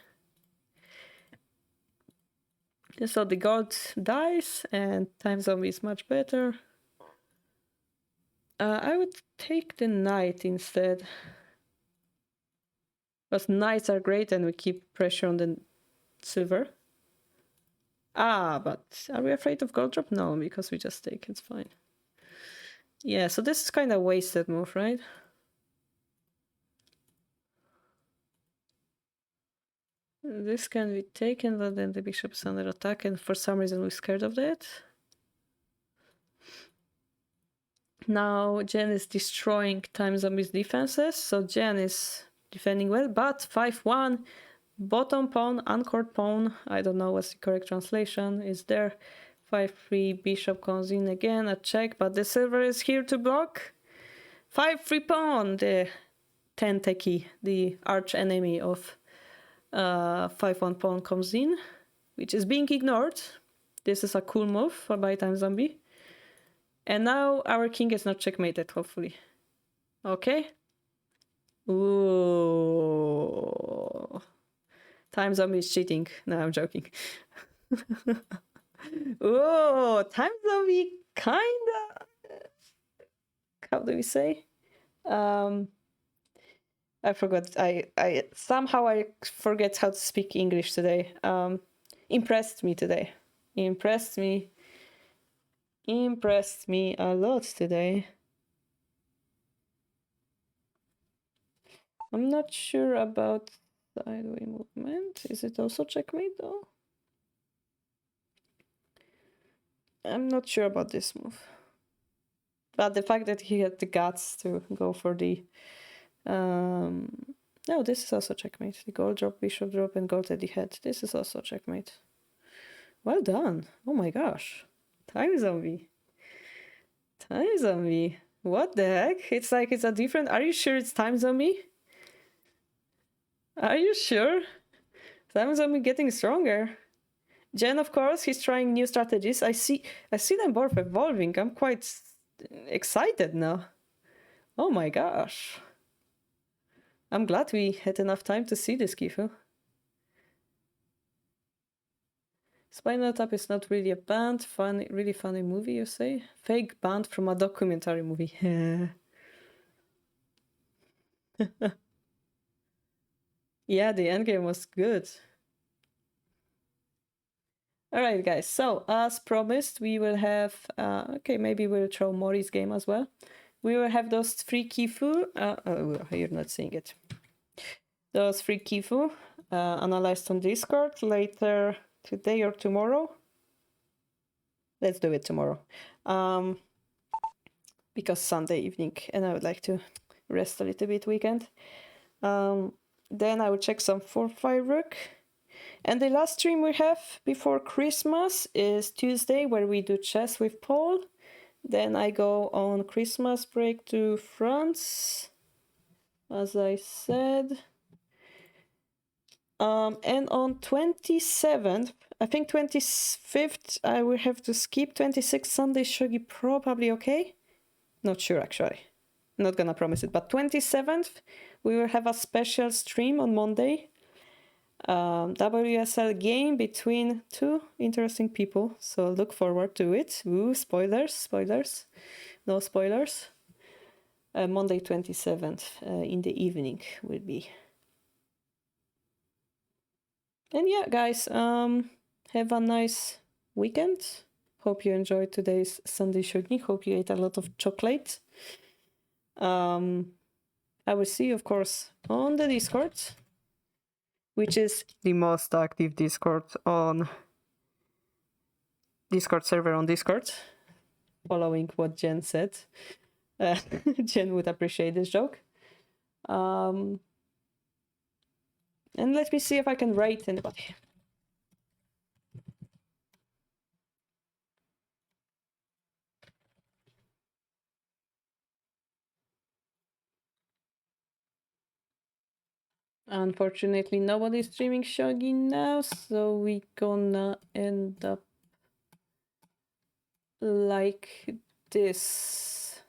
So the gold dies and Time Zombie is much better. I would take the knight instead. Because knights are great and we keep pressure on the silver. But are we afraid of gold drop? No, because we just take. It's fine. Yeah, so this is kind of wasted move, right? This can be taken, but then the bishop is under attack, and for some reason we're scared of that. Now Jen is destroying Time Zombie's defenses, so Jen is defending well, but 5-1, bottom pawn, anchored pawn, I don't know what's the correct translation, is there. 5-3, bishop comes in again, a check, but the silver is here to block. 5-3 pawn, the Tenteki, the arch enemy of 5-1 pawn comes in. which is being ignored. This is a cool move by Time Zombie. And now our king is not checkmated, hopefully. Okay. Ooh. Time Zombie is cheating. No, I'm joking. Ooh, Time Zombie kinda... How do we say? I forgot. I somehow I forget how to speak English today. Impressed me today. Impressed me a lot today. I'm not sure about sideway movement. Is it also checkmate though? I'm not sure about this move. But the fact that he had the guts to go for the no, this is also checkmate. The gold drop, bishop drop, and gold at the head. This is also checkmate. Well done. Oh my gosh. Time Zombie. Time Zombie. What the heck? It's like it's a different... Are you sure it's Time Zombie? Are you sure? Time Zombie getting stronger. Jen, of course, he's trying new strategies. I see them both evolving. I'm quite excited now. Oh my gosh. I'm glad we had enough time to see this, Kifu. Spinal Tap is not really a band. Funny, really funny movie, you say? Fake band from a documentary movie. Yeah, the endgame was good. Alright, guys. So, as promised, we will have... okay, maybe we'll throw Mori's game as well. We will have those 3 Kifu... oh, you're not seeing it. Those 3 Kifu analyzed on Discord later today or tomorrow. Let's do it tomorrow. Because Sunday evening, and I would like to rest a little bit weekend. Then I will check some 4-5 rook. And the last stream we have before Christmas is Tuesday, where we do chess with Paul. Then I go on Christmas break to France, as I said. And on 27th, I think 25th, I will have to skip. 26th Sunday Shogi, probably okay. Not sure, actually. Not gonna promise it. But 27th, we will have a special stream on Monday. WSL game between 2 interesting people. So look forward to it. Ooh, spoilers. No spoilers. Monday 27th in the evening will be. And yeah, guys, have a nice weekend. Hope you enjoyed today's Sunday shogi. Hope you ate a lot of chocolate. I will see you, of course, on the Discord, which is the most active Discord server on Discord, following what Jen said. Jen would appreciate this joke. And let me see if I can rate anybody. Unfortunately, nobody's streaming Shogi now, so we gonna end up like this.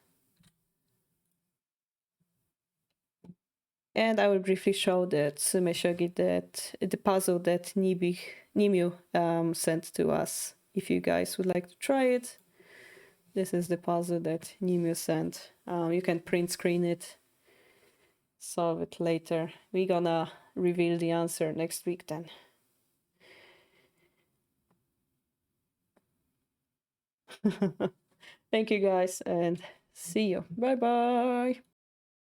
And I will briefly show that Tsume Shogi, that the puzzle that Nimue sent to us. If you guys would like to try it, this is the puzzle that Nimue sent. You can print screen it, solve it later. We're gonna reveal the answer next week then. Thank you guys, and see you. Bye bye.